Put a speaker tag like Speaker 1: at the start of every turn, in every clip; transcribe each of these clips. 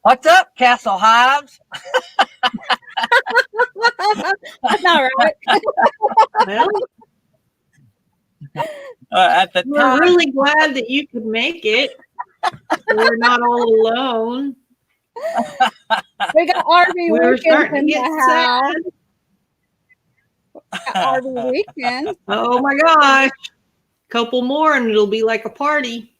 Speaker 1: What's up, Castle Hives?
Speaker 2: That's all right.
Speaker 3: Well,
Speaker 1: At the
Speaker 3: we're
Speaker 1: time,
Speaker 3: really glad that you could make it. We're not all alone.
Speaker 2: We got RV
Speaker 3: We were
Speaker 2: weekends
Speaker 3: starting
Speaker 2: in
Speaker 3: to get
Speaker 2: the house.
Speaker 3: sad.
Speaker 2: Got RV weekends.
Speaker 3: Oh my gosh. Couple more and it'll be like a party.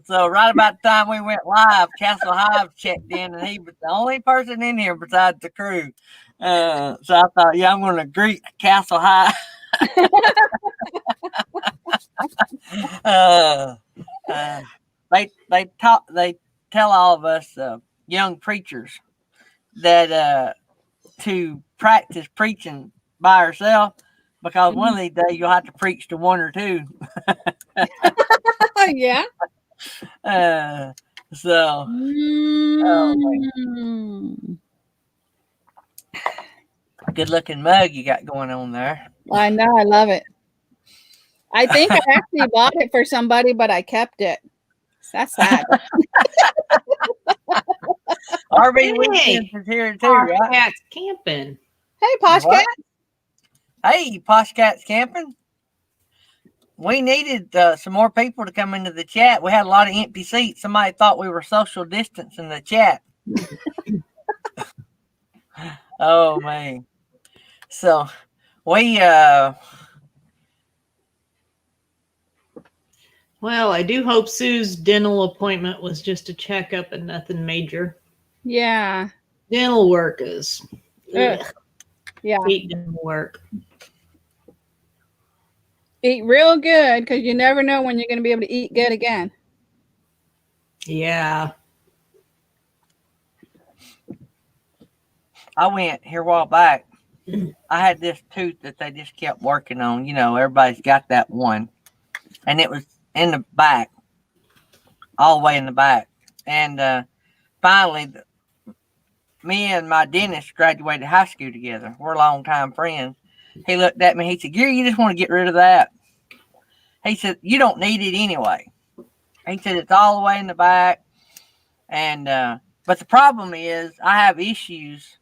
Speaker 1: So right about the time we went live, Castle Hives checked in, and he was the only person in here besides the crew. So I thought, yeah, I'm going to greet Castle Hive. They tell all of us young preachers that to practice preaching by ourselves, because one of these days you'll have to preach to one or two.
Speaker 2: Yeah.
Speaker 1: So good looking mug you got going on there.
Speaker 2: I know, I love it. I think I actually bought it for somebody, but I kept it. That's sad.
Speaker 1: RV Weekends is here too, right?
Speaker 3: Cat's camping.
Speaker 2: Hey, Posh
Speaker 1: What?
Speaker 2: Cat.
Speaker 1: Hey, Posh Cats Camping. We needed some more people to come into the chat. We had a lot of empty seats. Somebody thought we were social distancing the chat. Oh, man. So we
Speaker 3: Well, I do hope Sue's dental appointment was just a checkup and nothing major.
Speaker 2: Yeah.
Speaker 3: Dental work is.
Speaker 2: Yeah.
Speaker 3: Hate dental work.
Speaker 2: Eat real good because you never know when you're going to be able to eat good again.
Speaker 3: Yeah.
Speaker 1: I went here a while back. I had this tooth that they just kept working on. You know, everybody's got that one. And it was in the back, all the way in the back. And finally, me and my dentist graduated high school together. We're longtime friends. He looked at me. He said, Gary, you just want to get rid of that. He said, you don't need it anyway. He said, it's all the way in the back. And but the problem is I have issues.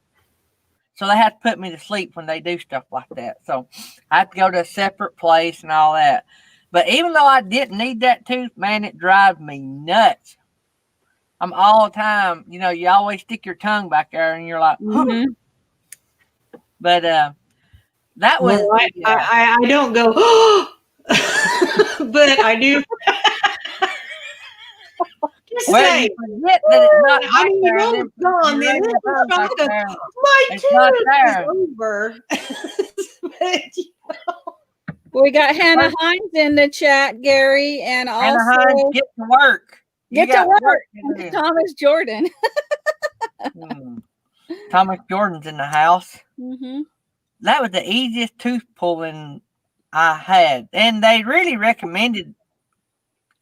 Speaker 1: So they have to put me to sleep when they do stuff like that. So I have to go to a separate place and all that. But even though I didn't need that tooth, man, it drives me nuts. I'm all the time, you know, you always stick your tongue back there and you're like,
Speaker 2: Mhm.
Speaker 1: But that was.
Speaker 3: Well, I don't go, but I do. Just
Speaker 1: Well,
Speaker 3: say,
Speaker 1: you forget that it's not
Speaker 3: I
Speaker 1: back
Speaker 3: mean,
Speaker 1: there.
Speaker 3: you
Speaker 1: and
Speaker 3: know
Speaker 1: then
Speaker 3: it's gone.
Speaker 1: you
Speaker 3: Then
Speaker 1: run your
Speaker 3: it's
Speaker 1: tongue back
Speaker 3: like,
Speaker 1: there.
Speaker 3: my
Speaker 1: It's not
Speaker 3: tooth
Speaker 1: there.
Speaker 3: is over. But,
Speaker 2: We got Hannah Hines in the chat, Gary, and
Speaker 1: Hannah
Speaker 2: also
Speaker 1: Hines, get to work. You
Speaker 2: get to
Speaker 1: got
Speaker 2: work.
Speaker 1: to do.
Speaker 2: Thomas Jordan.
Speaker 1: Thomas Jordan's in the house.
Speaker 2: Mm-hmm.
Speaker 1: That was the easiest tooth pulling I had. And they really recommended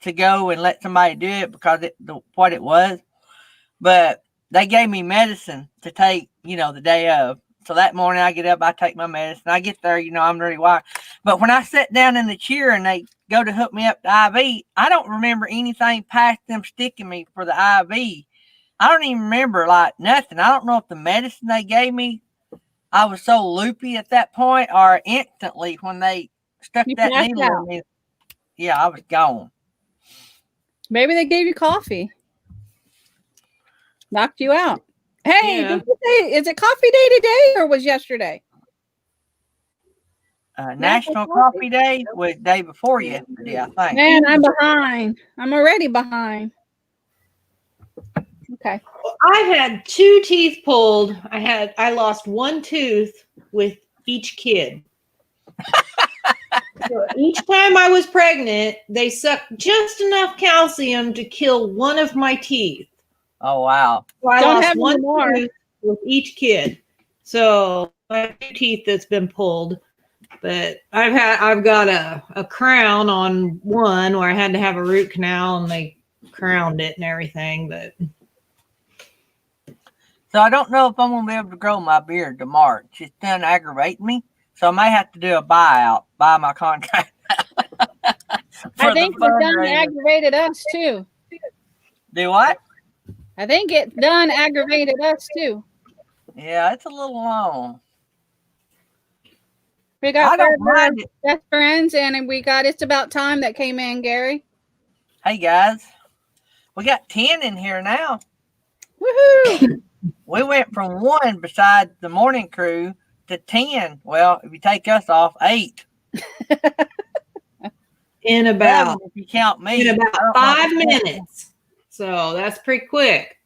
Speaker 1: to go and let somebody do it because what it was. But they gave me medicine to take, you know, the day of. So that morning I get up, I take my medicine. I get there, you know, I'm really wired. But when I sit down in the chair and they go to hook me up to IV, I don't remember anything past them sticking me for the IV. I don't even remember like nothing. I don't know if the medicine they gave me, I was so loopy at that point, or instantly when they stuck that needle in me, yeah, I was gone.
Speaker 2: Maybe they gave you coffee. Knocked you out. Hey,
Speaker 3: Yeah.
Speaker 2: did you say, is it coffee day today or was yesterday?
Speaker 1: National Coffee Day was the day before yesterday, I think.
Speaker 2: Man, I'm behind. I'm already behind. Okay.
Speaker 3: I've had 2 teeth pulled. I lost 1 tooth with each kid. So each time I was pregnant, they sucked just enough calcium to kill one of my teeth.
Speaker 1: Oh, wow.
Speaker 3: So I
Speaker 2: Don't
Speaker 3: lost
Speaker 2: have any
Speaker 3: 1
Speaker 2: more.
Speaker 3: tooth with each kid. So I have 2 teeth that's been pulled. But I've got a crown on one where I had to have a root canal and they crowned it and everything. But
Speaker 1: So I don't know if I'm going to be able to grow my beard to March. It's done aggravating me. So I may have to do a buy my contract.
Speaker 2: I think the done aggravated us too.
Speaker 1: Do what?
Speaker 2: I think it done aggravated us too.
Speaker 1: Yeah, it's a little long.
Speaker 2: We
Speaker 1: I
Speaker 2: got
Speaker 1: don't
Speaker 2: Forever
Speaker 1: mind it.
Speaker 2: Best Friends, and we got It's About Time that came in, Gary.
Speaker 1: Hey guys, we got 10 in here now.
Speaker 2: Woohoo!
Speaker 1: We went from 1 beside the morning crew to 10. Well, if you take us off, 8.
Speaker 3: In
Speaker 1: 7
Speaker 3: about
Speaker 1: if you count me.
Speaker 3: in
Speaker 1: I
Speaker 3: about
Speaker 1: don't know
Speaker 3: 5
Speaker 1: if you count me.
Speaker 3: minutes. So that's pretty quick.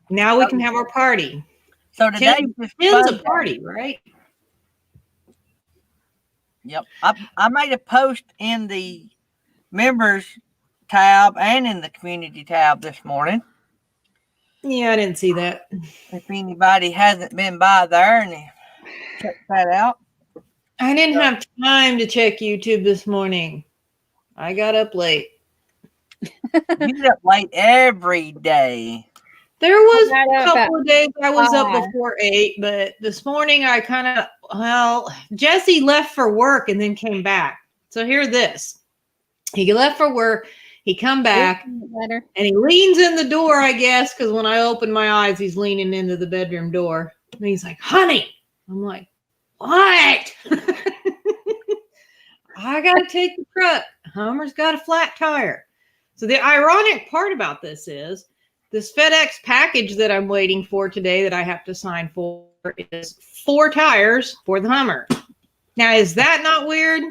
Speaker 3: Now we can have our party.
Speaker 1: So today,
Speaker 3: 10's a party, right?
Speaker 1: Yep. I made a post in the members tab and in the community tab this morning.
Speaker 3: Yeah, I didn't see that.
Speaker 1: If anybody hasn't been by there and check that out.
Speaker 3: I didn't have time to check YouTube this morning. I got up late.
Speaker 1: You get up late every day.
Speaker 3: There was
Speaker 2: I got
Speaker 3: a
Speaker 2: up
Speaker 3: couple of days I was up
Speaker 2: 5.
Speaker 3: before 8, but this morning I kind of, Jesse left for work and then came back. So hear this. He left for work, he come back,
Speaker 2: Better.
Speaker 3: and he leans in the door, I guess, because when I open my eyes, he's leaning into the bedroom door. And he's like, honey. I'm like, what? I got to take the truck. Hummer's got a flat tire. So the ironic part about this is this FedEx package that I'm waiting for today that I have to sign for is 4 tires for the Hummer. Now, is that not weird?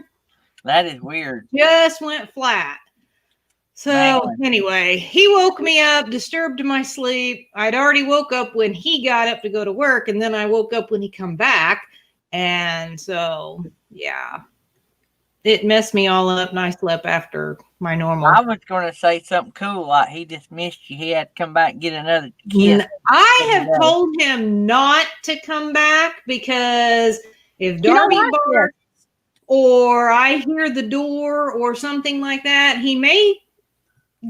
Speaker 1: That is weird.
Speaker 3: Just went flat. So
Speaker 1: Man.
Speaker 3: anyway, he woke me up, disturbed my sleep. I'd already woke up when he got up to go to work, and then I woke up when he come back. And so, yeah, it messed me all up, and I slept after my normal.
Speaker 1: I was going to say something cool, like he just missed you. He had to come back and get another kiss.
Speaker 3: I have told him not to come back because if Darby barks or I hear the door or something like that, he may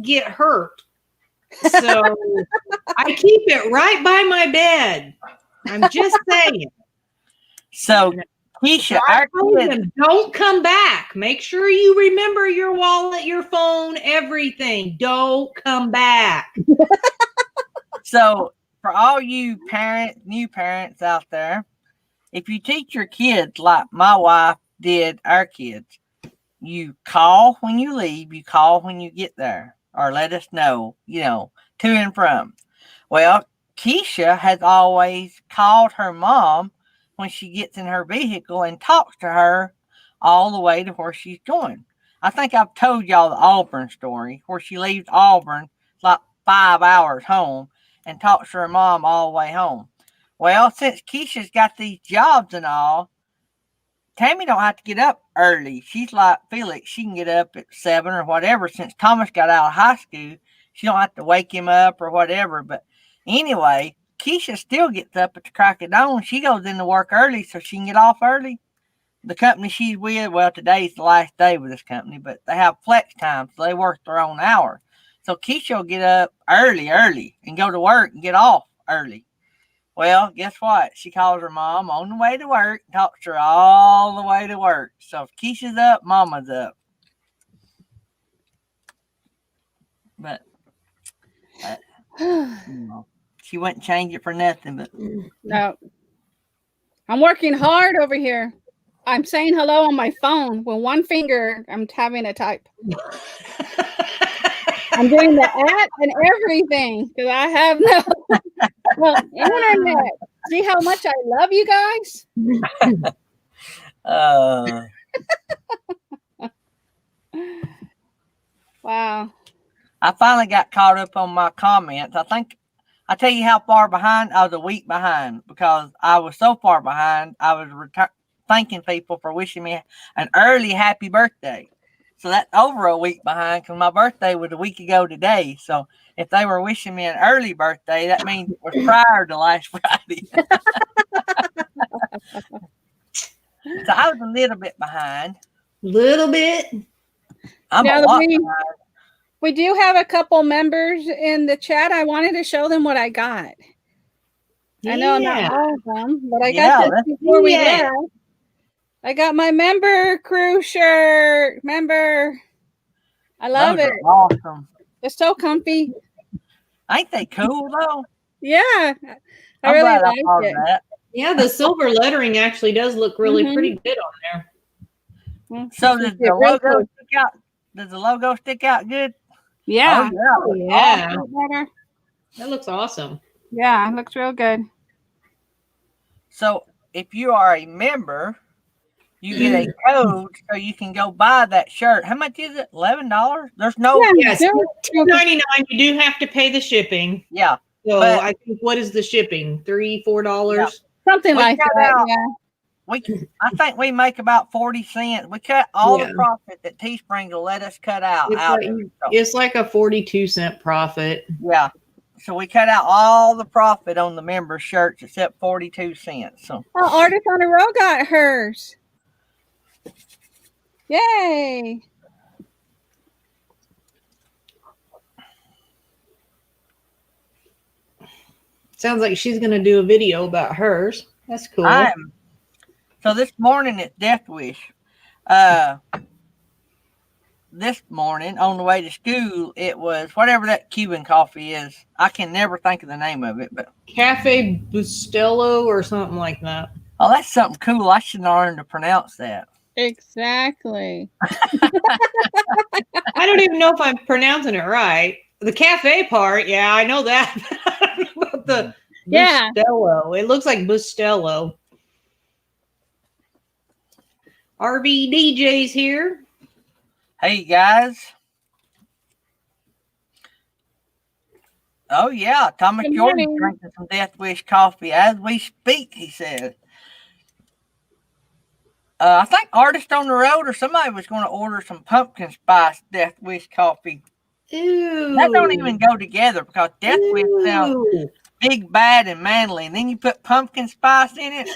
Speaker 3: get hurt. So I keep it right by my bed. I'm just saying.
Speaker 1: So, Keisha,
Speaker 3: I
Speaker 1: our
Speaker 3: told
Speaker 1: kids,
Speaker 3: him, don't come back. Make sure you remember your wallet, your phone, everything. Don't come back.
Speaker 1: so for all you new parents out there, if you teach your kids like my wife did our kids, you call when you leave, you call when you get there, or let us know, to and from. Well, Keisha has always called her mom when she gets in her vehicle and talks to her all the way to where she's going. I think I've told y'all the Auburn story where she leaves Auburn like 5 hours home and talks to her mom all the way home. Well, since Keisha's got these jobs and all, Tammy don't have to get up early. She's like Felix. She can get up at 7 or whatever. Since Thomas got out of high school, she don't have to wake him up or whatever. But anyway, Keisha still gets up at the crack of dawn. She goes into work early so she can get off early. The company she's with, well, today's the last day with this company, but they have flex time, so they work their own hours. So Keisha will get up early, and go to work and get off early. Well, guess what? She calls her mom on the way to work, talks to her all the way to work. So if Keisha's up, Mama's up. But she wouldn't change it for nothing. But
Speaker 2: No. I'm working hard over here. I'm saying hello on my phone with one finger. I'm having to type. I'm doing the app and everything because I have no internet. See how much I love you guys? Wow.
Speaker 1: I finally got caught up on my comments. I tell you how far behind. I was a week behind because I was so far behind. I was thanking people for wishing me an early happy birthday. So that's over a week behind because my birthday was a week ago today. So if they were wishing me an early birthday, that means it was prior to last Friday. So I was a little bit behind.
Speaker 3: Little bit.
Speaker 1: I'm a lot behind.
Speaker 2: We do have a couple members in the chat. I wanted to show them what I got. I know not all of them, but I got this before we left. I got my member crew shirt. I love
Speaker 1: Those
Speaker 2: it.
Speaker 1: are awesome.
Speaker 2: It's so comfy.
Speaker 1: Ain't they cool though?
Speaker 2: Yeah. I
Speaker 1: I'm
Speaker 2: really
Speaker 1: glad I
Speaker 2: like
Speaker 1: bought
Speaker 2: it.
Speaker 1: that.
Speaker 3: Yeah, the silver lettering actually does look really
Speaker 2: Mhm.
Speaker 3: pretty good on there.
Speaker 1: So
Speaker 2: This
Speaker 1: does
Speaker 2: is
Speaker 1: the
Speaker 2: real
Speaker 1: logo
Speaker 2: cool.
Speaker 1: stick out? Does the logo stick out good?
Speaker 2: Yeah.
Speaker 1: Oh yeah.
Speaker 3: Oh, yeah.
Speaker 2: Better.
Speaker 3: That looks awesome.
Speaker 2: Yeah, it looks real good.
Speaker 1: So if you are a member, you get a code so you can go buy that shirt. How much is it? $11? There's no.
Speaker 3: Yes,
Speaker 2: Yeah,
Speaker 3: $2.99. You do have to pay the shipping.
Speaker 1: Yeah.
Speaker 3: So
Speaker 1: But-
Speaker 3: I think what is the shipping? $3-4?
Speaker 1: Yeah.
Speaker 2: something
Speaker 1: We
Speaker 2: like
Speaker 1: cut
Speaker 2: that.
Speaker 1: out-
Speaker 2: Yeah.
Speaker 1: I think we make about 40 cents. We cut all
Speaker 3: Yeah.
Speaker 1: the profit that Teespring will let us cut out.
Speaker 3: It's
Speaker 1: out
Speaker 3: like,
Speaker 1: of it. So,
Speaker 3: it's like a 42-cent profit.
Speaker 1: yeah. So we cut out all the profit on the member shirts except 42 cents. So
Speaker 2: Oh, Artist on the Road got hers. Yay.
Speaker 3: Sounds like she's going to do a video about hers. That's cool.
Speaker 1: So this morning at Death Wish, this morning on the way to school, it was whatever that Cuban coffee is. I can never think of the name of it, but
Speaker 3: Cafe Bustelo or something like that.
Speaker 1: oh, that's something cool. I should learn to pronounce that.
Speaker 2: Exactly.
Speaker 3: I don't even know if I'm pronouncing it right. The cafe part, yeah, I know that. I don't know about the
Speaker 2: Yeah.
Speaker 3: Bustelo. It looks like Bustelo. RV DJ's here.
Speaker 1: Hey guys. Oh yeah, Thomas
Speaker 2: Good
Speaker 1: Jordan
Speaker 2: morning.
Speaker 1: drinking some Death Wish coffee as we speak, he said. I think Artist on the Road or somebody was going to order some pumpkin spice Death Wish coffee.
Speaker 3: Ew.
Speaker 1: That don't even go together because Death Wish sounds
Speaker 3: Ew.
Speaker 1: big, bad, and manly, and then you put pumpkin spice in it.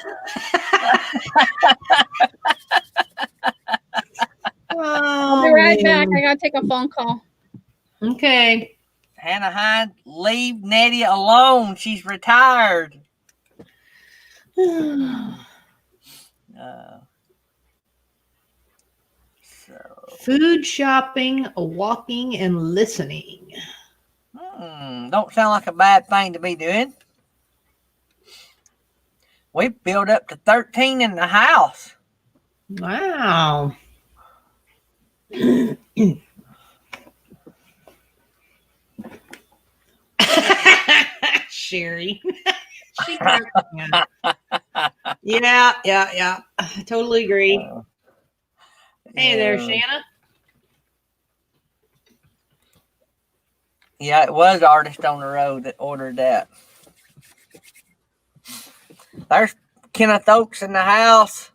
Speaker 2: I'll be right back. I gotta take a phone call.
Speaker 3: Okay.
Speaker 1: Hannah Hines, leave Nettie alone. She's retired.
Speaker 3: Food shopping, walking, and listening.
Speaker 1: Don't sound like a bad thing to be doing. We've built up to 13 in the house.
Speaker 3: Wow. Sherry. She yeah. I totally agree. Hey there, Shanna.
Speaker 1: Yeah, it was Artist on the Road that ordered that. There's Kenneth Oaks in the house.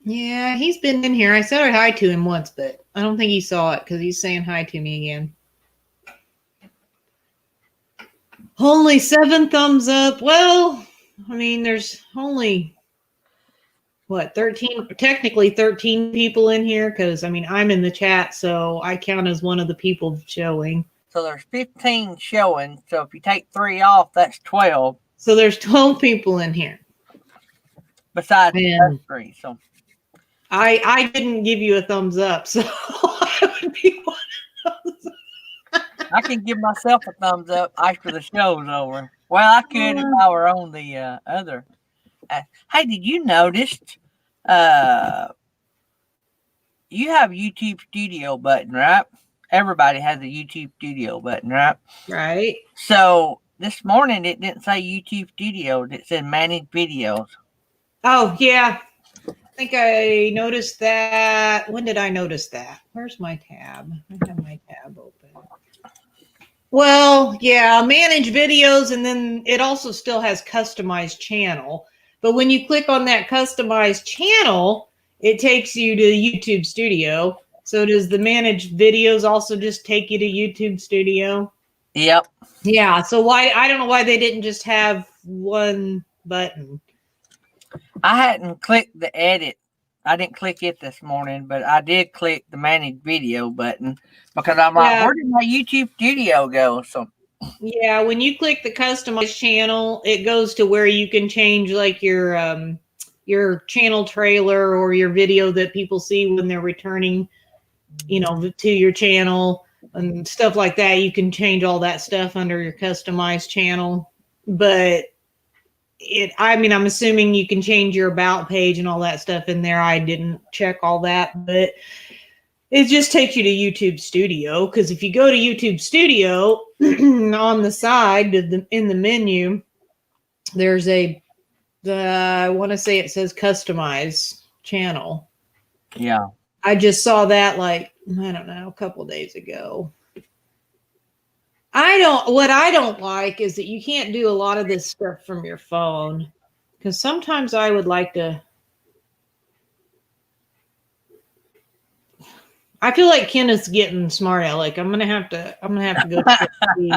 Speaker 3: Yeah, he's been in here. I said hi to him once, but I don't think he saw it because he's saying hi to me again. Only 7 thumbs up. Well, I mean, there's only, 13, technically 13 people in here because, I mean, I'm in the chat, so I count as one of the people showing.
Speaker 1: So there's 15 showing. So if you take 3 off, that's 12.
Speaker 3: So there's 12 people in here.
Speaker 1: Besides
Speaker 3: Man.
Speaker 1: the 3. So
Speaker 3: I didn't give you a thumbs up, so I would be one of those.
Speaker 1: I can give myself a thumbs up after the show's over. Well, I could if I were on the other. Hey, did you notice you have YouTube Studio button, right? Everybody has a YouTube Studio button, right?
Speaker 3: Right.
Speaker 1: So this morning it didn't say YouTube Studio. It said Manage Videos.
Speaker 3: Oh, yeah. I think I noticed that. When did I notice that? Where's my tab? I have my tab open. Well, yeah, manage videos, and then it also still has customized channel. But when you click on that customized channel, it takes you to YouTube Studio. So does the manage videos also just take you to YouTube Studio?
Speaker 1: Yep.
Speaker 3: Yeah. So I don't know why they didn't just have one button.
Speaker 1: I hadn't clicked the edit. I didn't click it this morning, but I did click the Manage Video button because I'm like, where did my YouTube Studio go? So
Speaker 3: yeah, when you click the customize channel, it goes to where you can change like your channel trailer or your video that people see when they're returning, to your channel. and stuff like that. You can change all that stuff under your customized channel. But I'm assuming you can change your about page and all that stuff in there. I didn't check all that, but it just takes you to YouTube Studio. Because if you go to YouTube Studio, on the side in the menu, there's I want to say it says customize channel.
Speaker 1: Yeah.
Speaker 3: I just saw that I don't know, a couple days ago. What I don't like is that you can't do a lot of this stuff from your phone, because sometimes I would like to. I feel like Kenneth's getting smart aleck. I'm gonna have to go to Tennessee.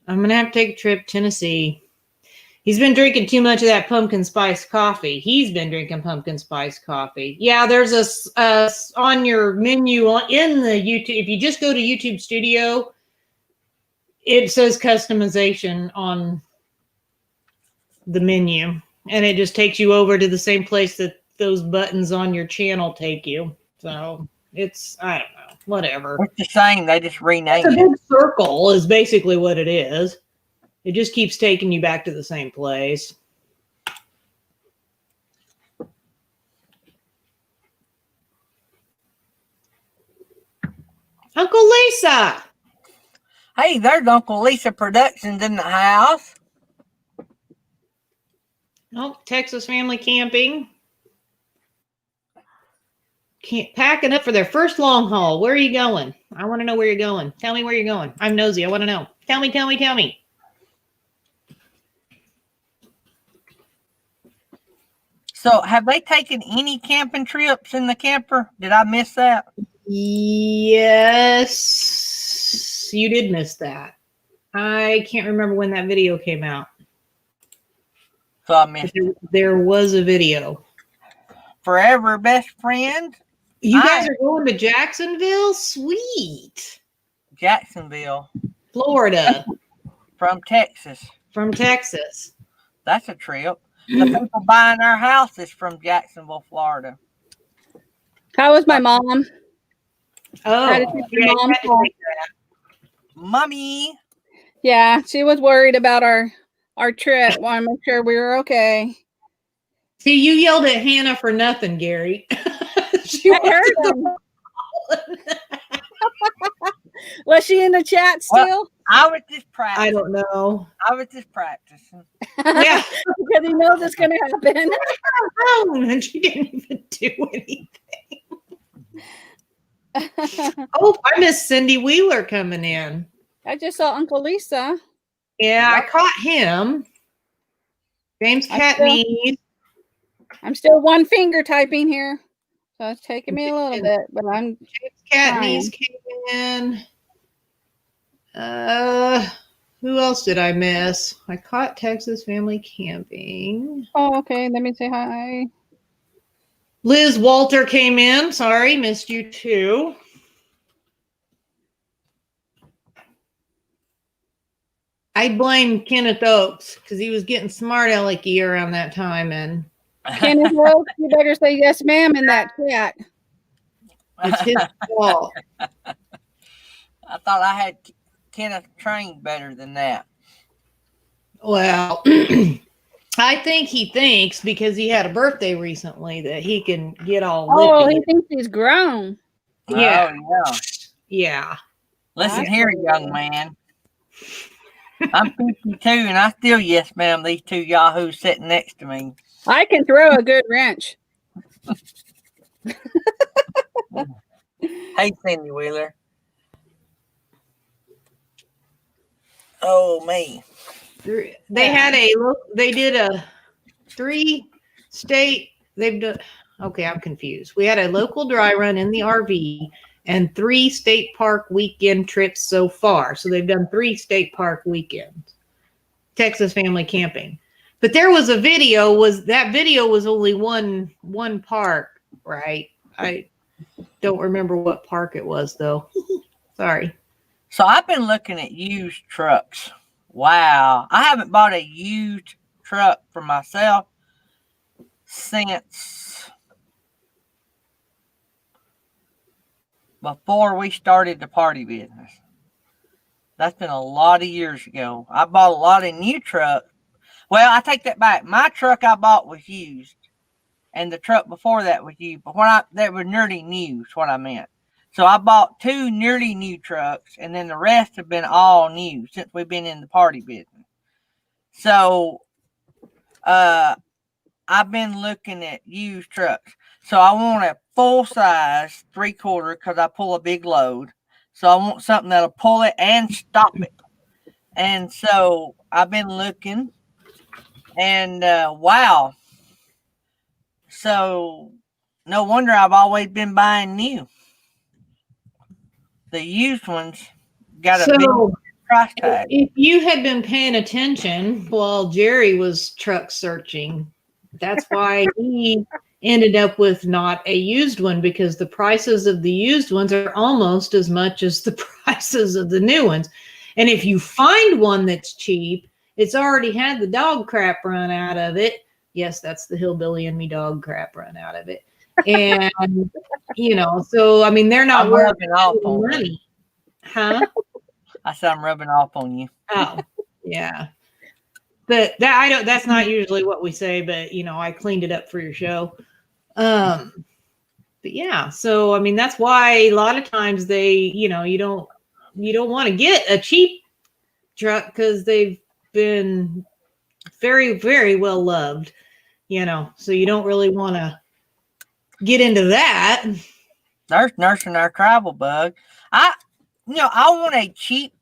Speaker 3: I'm gonna have to take a trip to Tennessee. He's been drinking too much of that pumpkin spice coffee. He's been drinking pumpkin spice coffee. Yeah, there's a on your menu in the YouTube. If you just go to YouTube Studio, it says customization on the menu, and it just takes you over to the same place that those buttons on your channel take you. So it's, I don't know, whatever.
Speaker 1: It's the same. They just renamed
Speaker 3: it's a
Speaker 1: it.
Speaker 3: big circle is basically what it is. It just keeps taking you back to the same place. Uncle Lisa.
Speaker 1: Hey, there's Uncle Lisa Productions in the house.
Speaker 3: Oh, Texas Family Camping. Packing up for their first long haul. Where are you going? I want to know where you're going. Tell me where you're going. I'm nosy. I want to know. Tell me.
Speaker 1: So, have they taken any camping trips in the camper? Did I miss that?
Speaker 3: Yes, you did miss that. I can't remember when that video came out.
Speaker 1: So I missed it.
Speaker 3: There was a video.
Speaker 1: Forever best friend.
Speaker 3: You guys are going to Jacksonville? Sweet.
Speaker 1: Jacksonville.
Speaker 3: Florida.
Speaker 1: From Texas.
Speaker 3: That's
Speaker 1: a trip. The people buying our house is from Jacksonville, Florida.
Speaker 2: How was my mom?
Speaker 3: Oh, yeah,
Speaker 1: Mommy.
Speaker 2: Yeah, she was worried about our trip. Want to make sure we were okay.
Speaker 3: See, you yelled at Hannah for nothing, Gary.
Speaker 2: She heard them. Was she in the chat still?
Speaker 1: Well, I was just practicing.
Speaker 3: I don't know.
Speaker 1: I was just practicing.
Speaker 3: Yeah.
Speaker 2: Because he knows it's going to happen.
Speaker 3: And she didn't even do anything. Oh, I miss Cindy Wheeler coming in.
Speaker 2: I just saw Uncle Lisa.
Speaker 3: Yeah, I caught him. James Catney.
Speaker 2: I'm still one finger typing here. So it's taking me a little bit, but I'm
Speaker 3: James Catney's came in. Who else did I miss? I caught Texas Family Camping.
Speaker 2: Oh, okay. Let me say hi.
Speaker 3: Liz Walter came in. Sorry, missed you too. I blame Kenneth Oakes because he was getting smart alecky around that time, and
Speaker 2: Kenneth Oakes, you better say yes, ma'am, in that chat.
Speaker 3: it's his fault.
Speaker 1: I thought I had Kenneth trained better than that.
Speaker 3: Well, I think he thinks because he had a birthday recently that he can get all
Speaker 2: Oh,
Speaker 3: lippy.
Speaker 2: he thinks he's grown.
Speaker 3: Yeah.
Speaker 1: Oh, yeah.
Speaker 3: Yeah.
Speaker 1: Listen here, young man. I'm 52 and I still yes, ma'am, these two yahoos sitting next to me.
Speaker 2: I can throw a good wrench.
Speaker 1: Hey, Cindy Wheeler. Oh, me.
Speaker 3: They did a 3-state, okay, I'm confused. We had a local dry run in the RV and 3 state park weekend trips so far. So they've done 3 state park weekends. Texas Family Camping. But there was a video, that video was only one park, right? I don't remember what park it was though. Sorry.
Speaker 1: So I've been looking at used trucks. Wow. I haven't bought a used truck for myself since before we started the party business. That's been a lot of years ago. I bought a lot of new trucks. Well, I take that back. My truck I bought was used, and the truck before that was used. But they were nearly new, is what I meant. So I bought 2 nearly new trucks, and then the rest have been all new since we've been in the party business. So, I've been looking at used trucks. So I want a full size 3/4 because I pull a big load. So I want something that'll pull it and stop it. And so I've been looking, and wow. So no wonder I've always been buying new. The used ones got a big price tag.
Speaker 3: If you had been paying attention while Jerry was truck searching, that's why he ended up with not a used one, because the prices of the used ones are almost as much as the prices of the new ones. And if you find one that's cheap, it's already had the dog crap run out of it. Yes, that's the hillbilly in me, dog crap run out of it. And, so, I mean, they're not worth money. Huh?
Speaker 1: I said I'm rubbing off on you.
Speaker 3: Oh, yeah. But that's not usually what we say, but I cleaned it up for your show. But yeah, so I mean that's why a lot of times they, you don't want to get a cheap truck because they've been very, very well loved, so you don't really want to get into that.
Speaker 1: There's nursing our travel bug. I want a cheap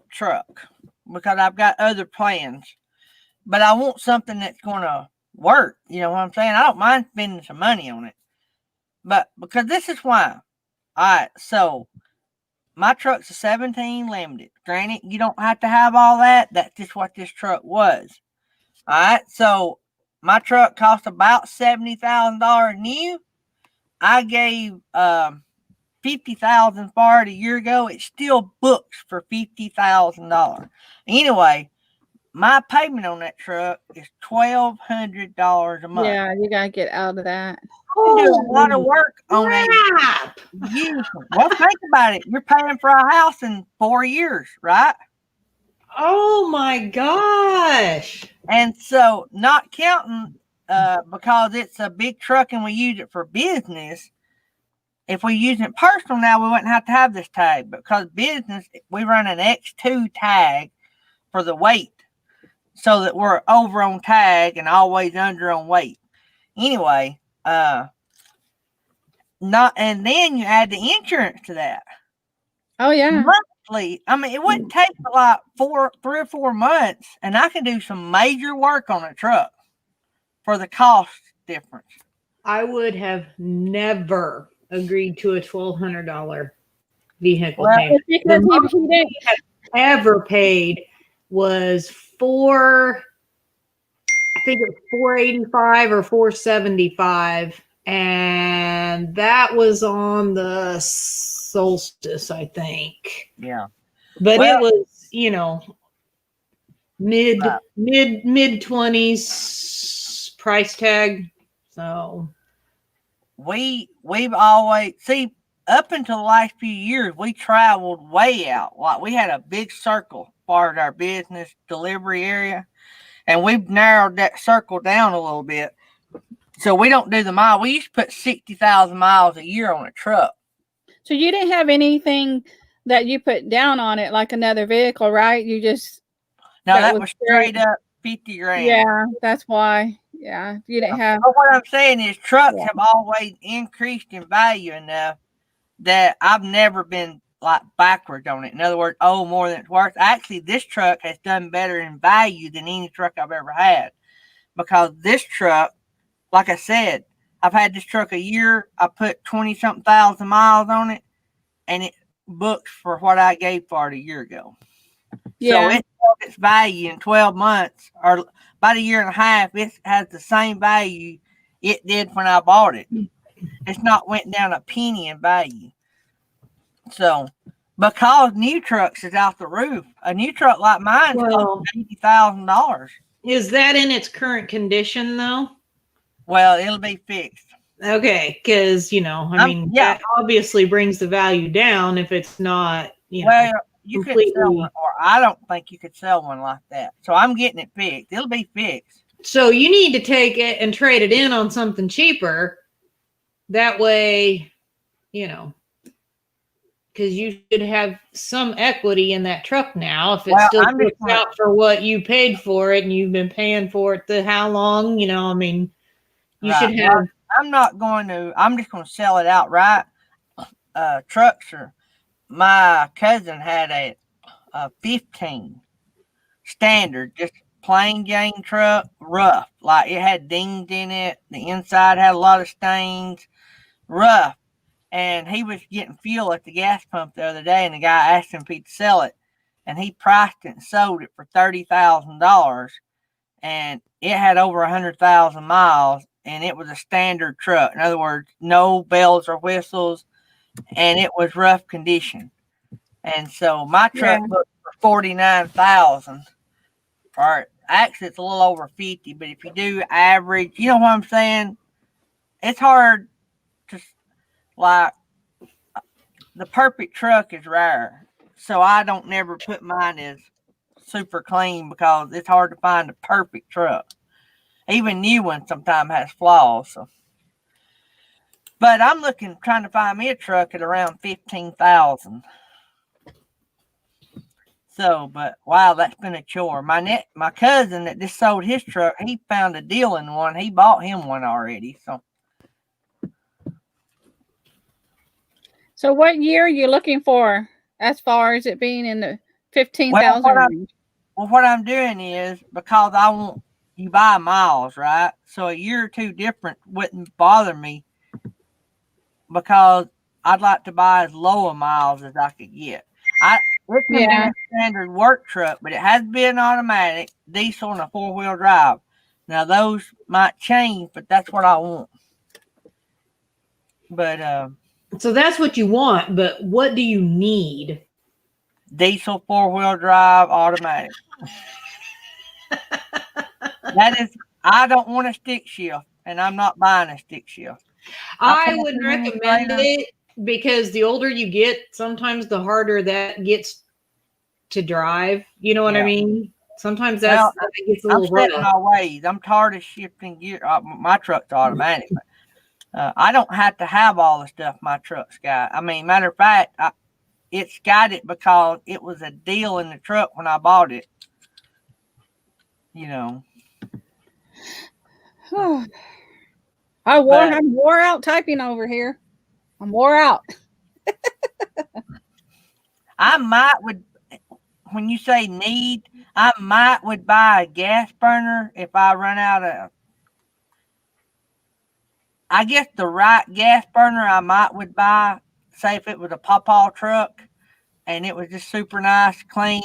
Speaker 1: truck because I've got other plans, but I want something that's going to work. You know what I'm saying? I don't mind spending some money on it, but because this is why. All right, so my truck's a 17 Limited. Granted, you don't have to have all that. That's just what this truck was. All right, so my truck cost about $70,000 new. I gave $50,000 for it a year ago. It still books for $50,000. Anyway, my payment on that truck is $1,200 a month.
Speaker 2: Yeah, you gotta get out of that.
Speaker 1: You do a lot of work on it. Well, think about it. You're paying for a house in 4 years, right?
Speaker 3: Oh my gosh!
Speaker 1: And so, not counting because it's a big truck and we use it for business. If we use it personal now, we wouldn't have to have this tag. But because business, we run an X2 tag for the weight, so that we're over on tag and always under on weight. Anyway, and then you add the insurance to that.
Speaker 2: Oh yeah.
Speaker 1: Monthly. I mean, it wouldn't take like 3 or 4 months, and I can do some major work on a truck for the cost difference.
Speaker 3: I would have never agreed to a $1,200 vehicle payment. The most he ever paid was $485 or $475, and that was on the Solstice, I think.
Speaker 1: Yeah,
Speaker 3: but it was mid 20s price tag. So
Speaker 1: we've always up until the last few years we traveled way out. Like we had a big circle as far as our business delivery area, and we've narrowed that circle down a little bit. So we don't do the mile. We used to put 60,000 miles a year on a truck.
Speaker 2: So you didn't have anything that you put down on it like another vehicle, right? You just
Speaker 1: that was straight up 50 grand.
Speaker 2: Yeah, that's why. Yeah, you didn't have.
Speaker 1: But what I'm saying is trucks have always increased in value enough that I've never been like backwards on it. In other words, more than it's worth. Actually, this truck has done better in value than any truck I've ever had, because this truck, like I said, I've had this truck a year. I put 20-something thousand miles on it, and it books for what I gave for it a year ago.
Speaker 2: Yeah.
Speaker 1: So it held its value in 12 months, or about a year and a half. It has the same value it did when I bought it. It's not went down a penny in value. So, because new trucks is out the roof, a new truck like mine costs $80,000.
Speaker 3: Is that in its current condition though?
Speaker 1: Well, it'll be fixed.
Speaker 3: Okay, because I mean,
Speaker 1: yeah.
Speaker 3: that obviously brings the value down if it's not,
Speaker 1: Well, you couldn't sell
Speaker 3: completely.
Speaker 1: one, or I don't think you could sell one like that. So I'm getting it fixed. It'll be fixed.
Speaker 3: So you need to take it and trade it in on something cheaper. That way, because you should have some equity in that truck now. If it still works out for what you paid for it, and you've been paying for it to how long? I mean, you should have.
Speaker 1: Well, I'm not going to. I'm just going to sell it outright. Trucks are. My cousin had a 15 standard, just plain Jane truck, rough. Like it had dings in it. The inside had a lot of stains, rough. And he was getting fuel at the gas pump the other day, and the guy asked him if he'd sell it, and he priced it and sold it for $30,000, and it had over 100,000 miles, and it was a standard truck. In other words, no bells or whistles, and it was rough condition. And so my truck booked for 49,000. Or actually, it's a little over 50. But if you do average, you know what I'm saying? It's hard to, like, the perfect truck is rare. So I don't never put mine as super clean because it's hard to find a perfect truck. Even new ones sometimes has flaws. So. But I'm trying to find me a truck at around 15,000. So, but wow, that's been a chore. My cousin that just sold his truck, he found a deal in one. He bought him one already. So
Speaker 2: what year are you looking for as far as it being in the 15,000 range?
Speaker 1: Well, what I'm doing is, because I want you buy miles, right? So a year or two different wouldn't bother me, because I'd like to buy as low a miles as I could get. It can be a standard work truck, but it has to be an automatic, diesel, and a 4-wheel drive. Now those might change, but that's what I want. But
Speaker 3: so that's what you want, but what do you need?
Speaker 1: Diesel, 4-wheel drive, automatic. That is, I don't want a stick shift, and I'm not buying a stick shift.
Speaker 3: I would recommend it, because the older you get, sometimes the harder that gets to drive. You know what I mean? Sometimes that gets a little rough.
Speaker 1: I'm set my ways. I'm tired of shifting gear. My truck's automatic. I don't have to have all the stuff my truck's got. I mean, matter of fact, it's got it because it was a deal in the truck when I bought it.
Speaker 2: I'm wore out typing over here. I'm wore out.
Speaker 1: When you say need, I would buy a gas burner if I run out of. I guess the right gas burner I would buy, say if it was a Pawpaw truck and it was just super nice, clean,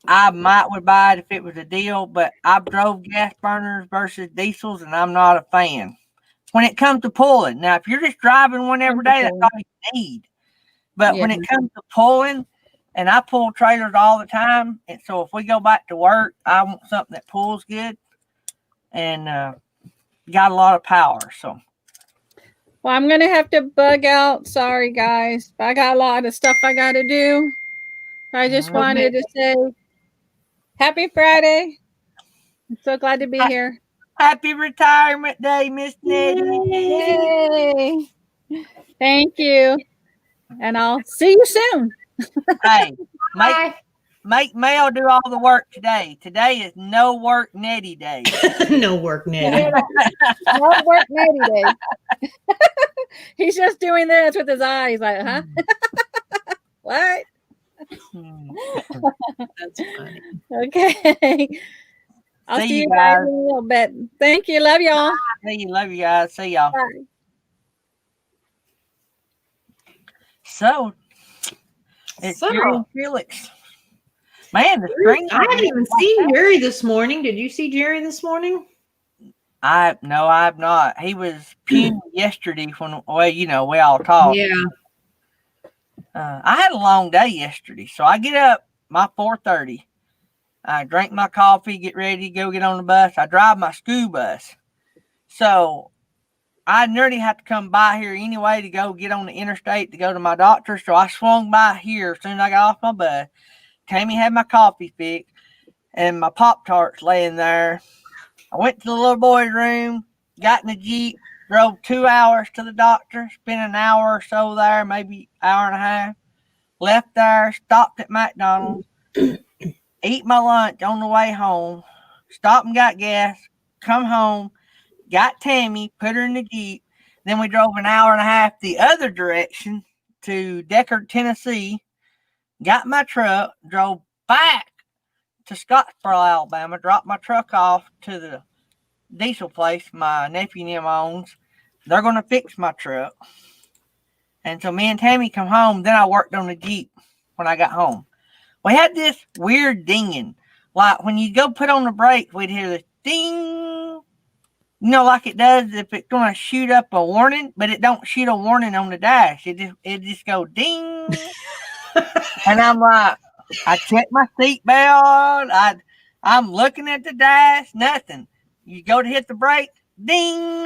Speaker 1: I would buy it if it was a deal. But I've drove gas burners versus diesels, and I'm not a fan. When it comes to pulling, now if you're just driving one every day, that's all you need. But when it comes to pulling, and I pull trailers all the time, and so if we go back to work, I want something that pulls good and got a lot of power. So,
Speaker 2: well, I'm gonna have to bug out. Sorry, guys, I got a lot of stuff I got to do. I just wanted to say happy Friday. I'm so glad to be here.
Speaker 1: Happy retirement day, Miss Nettie.
Speaker 2: Yay! Thank you, and I'll see you soon.
Speaker 1: Hey, make Mel do all the work today. Today is no work Nettie day.
Speaker 3: No work Nettie.
Speaker 2: No work Nettie day. He's just doing this with his eyes, like, huh? What?
Speaker 3: That's funny.
Speaker 2: Okay. I'll see you guys in a little bit. Thank you. Love y'all.
Speaker 1: Love you guys. See y'all. Bye. So, it's Jerry Felix. Man, the string.
Speaker 3: I haven't even seen Jerry this morning. Did you see Jerry this morning?
Speaker 1: No, I have not. He was puny yesterday when, we all talked.
Speaker 3: Yeah.
Speaker 1: I had a long day yesterday, so I get up my 4:30. I drink my coffee, get ready to go get on the bus. I drive my school bus. So I nearly had to come by here anyway to go get on the interstate to go to my doctor. So I swung by here as soon as I got off my bus. Tammy had my coffee fixed and my Pop-Tarts laying there. I went to the little boy's room, got in the Jeep, drove 2 hours to the doctor, spent an hour or so there, maybe hour and a half. Left there, stopped at McDonald's, eat my lunch on the way home, stopped and got gas, come home, got Tammy, put her in the Jeep. Then we drove an hour and a half the other direction to Deckard, Tennessee, got my truck, drove back to Scottsboro, Alabama, dropped my truck off to the diesel place my nephew and him owns. They're going to fix my truck. And so me and Tammy come home. Then I worked on the Jeep when I got home. We had this weird dinging. Like when you go put on the brakes, we'd hear this ding. You know, like it does if it's going to shoot up a warning, but it don't shoot a warning on the dash. It just go ding. And I'm like, I checked my seatbelt. I'm looking at the dash, nothing. You go to hit the brake, ding.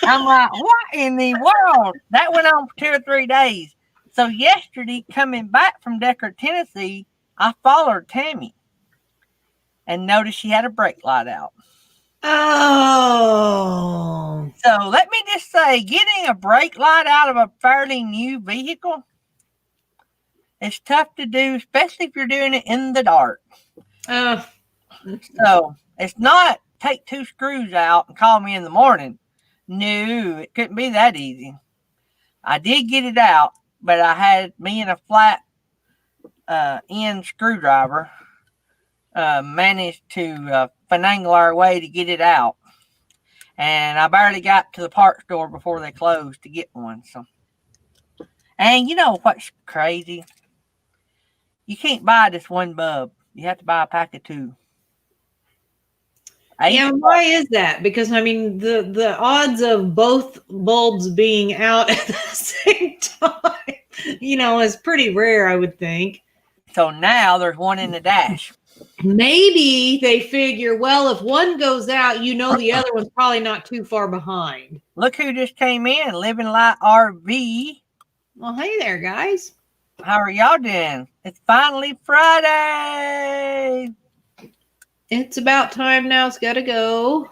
Speaker 1: I'm like, what in the world? That went on for 2 or 3 days. So yesterday, coming back from Deckard, Tennessee, I followed Tammy and noticed she had a brake light out.
Speaker 3: Oh.
Speaker 1: So let me just say, getting a brake light out of a fairly new vehicle is tough to do, especially if you're doing it in the dark. So it's not take 2 screws out and call me in the morning. No, it couldn't be that easy. I did get it out, but I had me and a flat end screwdriver managed to finagle our way to get it out. And I barely got to the parts store before they closed to get one. So, and you know what's crazy? You can't buy this one bulb. You have to buy a pack of 2.
Speaker 3: Yeah, why is that? Because I mean, the odds of both bulbs being out at the same time, is pretty rare, I would think.
Speaker 1: So now there's one in the dash.
Speaker 3: Maybe they figure, well, if one goes out, the other one's probably not too far behind.
Speaker 1: Look who just came in, Living Light RV.
Speaker 3: Well, hey there, guys.
Speaker 1: How are y'all doing? It's finally Friday.
Speaker 3: It's about time now. It's got to go.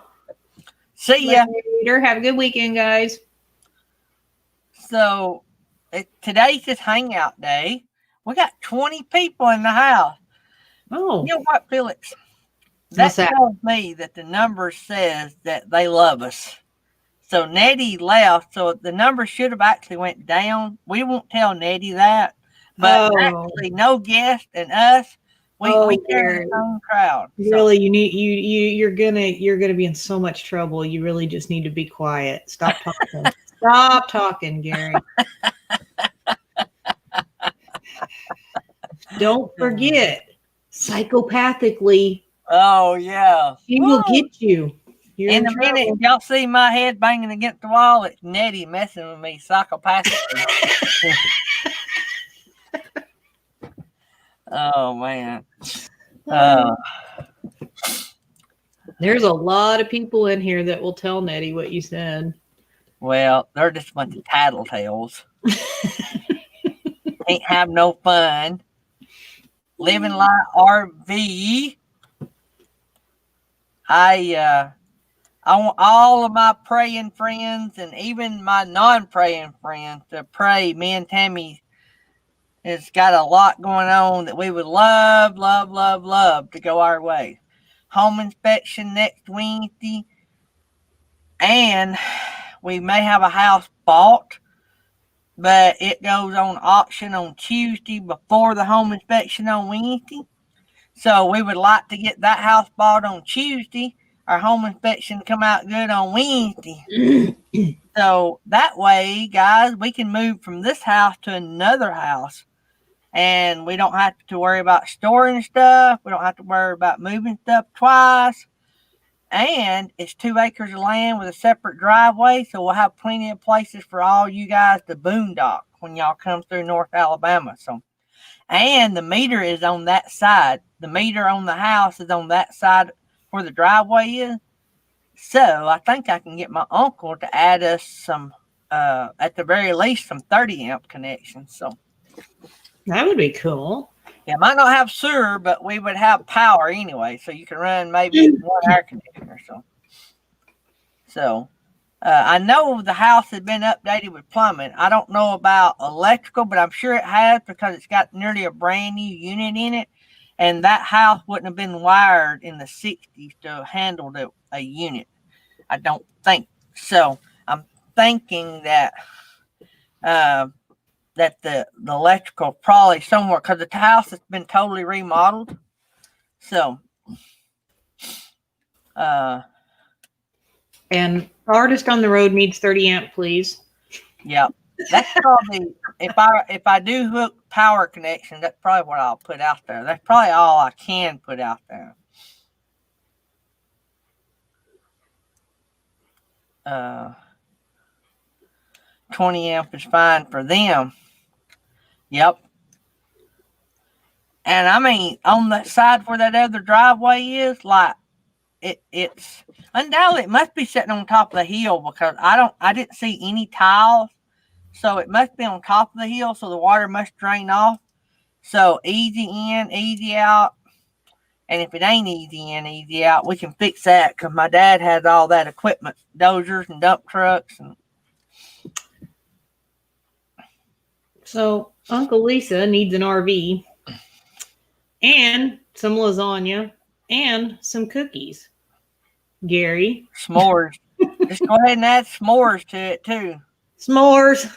Speaker 1: See ya.
Speaker 3: Later. Have a good weekend, guys.
Speaker 1: So, today's just hangout day. We got 20 people in the house.
Speaker 3: Oh.
Speaker 1: You know what, Felix? That tells me that the number says that they love us. So, Nettie left. So, the number should have actually went down. We won't tell Nettie that. But actually, no guest and us. We carry our own crowd.
Speaker 3: Really, you're gonna be in so much trouble. You really just need to be quiet. Stop talking. Stop talking, Gary. Don't forget, psychopathically.
Speaker 1: Oh yeah,
Speaker 3: she will get you. You're
Speaker 1: in a minute, if y'all see my head banging against the wall, it's Nettie messing with me psychopathically. Oh man.
Speaker 3: There's a lot of people in here that will tell Nettie what you said.
Speaker 1: Well, they're just a bunch of tattletales. Ain't have no fun. Living Light RV. I want all of my praying friends and even my non-praying friends to pray. Me and Tammy has got a lot going on that we would love to go our way. Home inspection next Wednesday. And we may have a house bought, but it goes on auction on Tuesday before the home inspection on Wednesday. So we would like to get that house bought on Tuesday. Our home inspection come out good on Wednesday. So that way, guys, we can move from this house to another house. And we don't have to worry about storing stuff. We don't have to worry about moving stuff twice. And it's 2 acres of land with a separate driveway. So we'll have plenty of places for all you guys to boondock when y'all come through North Alabama. So, and the meter is on that side. The meter on the house is on that side where the driveway is. So I think I can get my uncle to add us some, at the very least, some 30 amp connections. So
Speaker 3: That would be cool.
Speaker 1: yeah, might not have sewer, but we would have power anyway. So you can run maybe one air conditioner. So I know the house has been updated with plumbing. I don't know about electrical, but I'm sure it has because it's got nearly a brand new unit in it. And that house wouldn't have been wired in the 60s to handle a unit. I don't think. So I'm thinking that that the electrical probably somewhere, because the house has been totally remodeled. So
Speaker 3: And artist on the road needs 30 amp, please.
Speaker 1: yeah, that's probably if I do hook power connection, that's probably what I'll put out there. That's probably all I can put out there. 20 amp is fine for them. Yep. And I mean, on that side where that other driveway is, like it's undoubtedly it must be sitting on top of the hill because I didn't see any tiles. So it must be on top of the hill, so the water must drain off. So easy in, easy out. And if it ain't easy in, easy out, we can fix that because my dad has all that equipment, dozers and dump trucks. And
Speaker 3: so Uncle Lisa needs an RV and some lasagna and some cookies. Gary.
Speaker 1: s'mores. Just go ahead and add s'mores to it too.
Speaker 3: S'mores.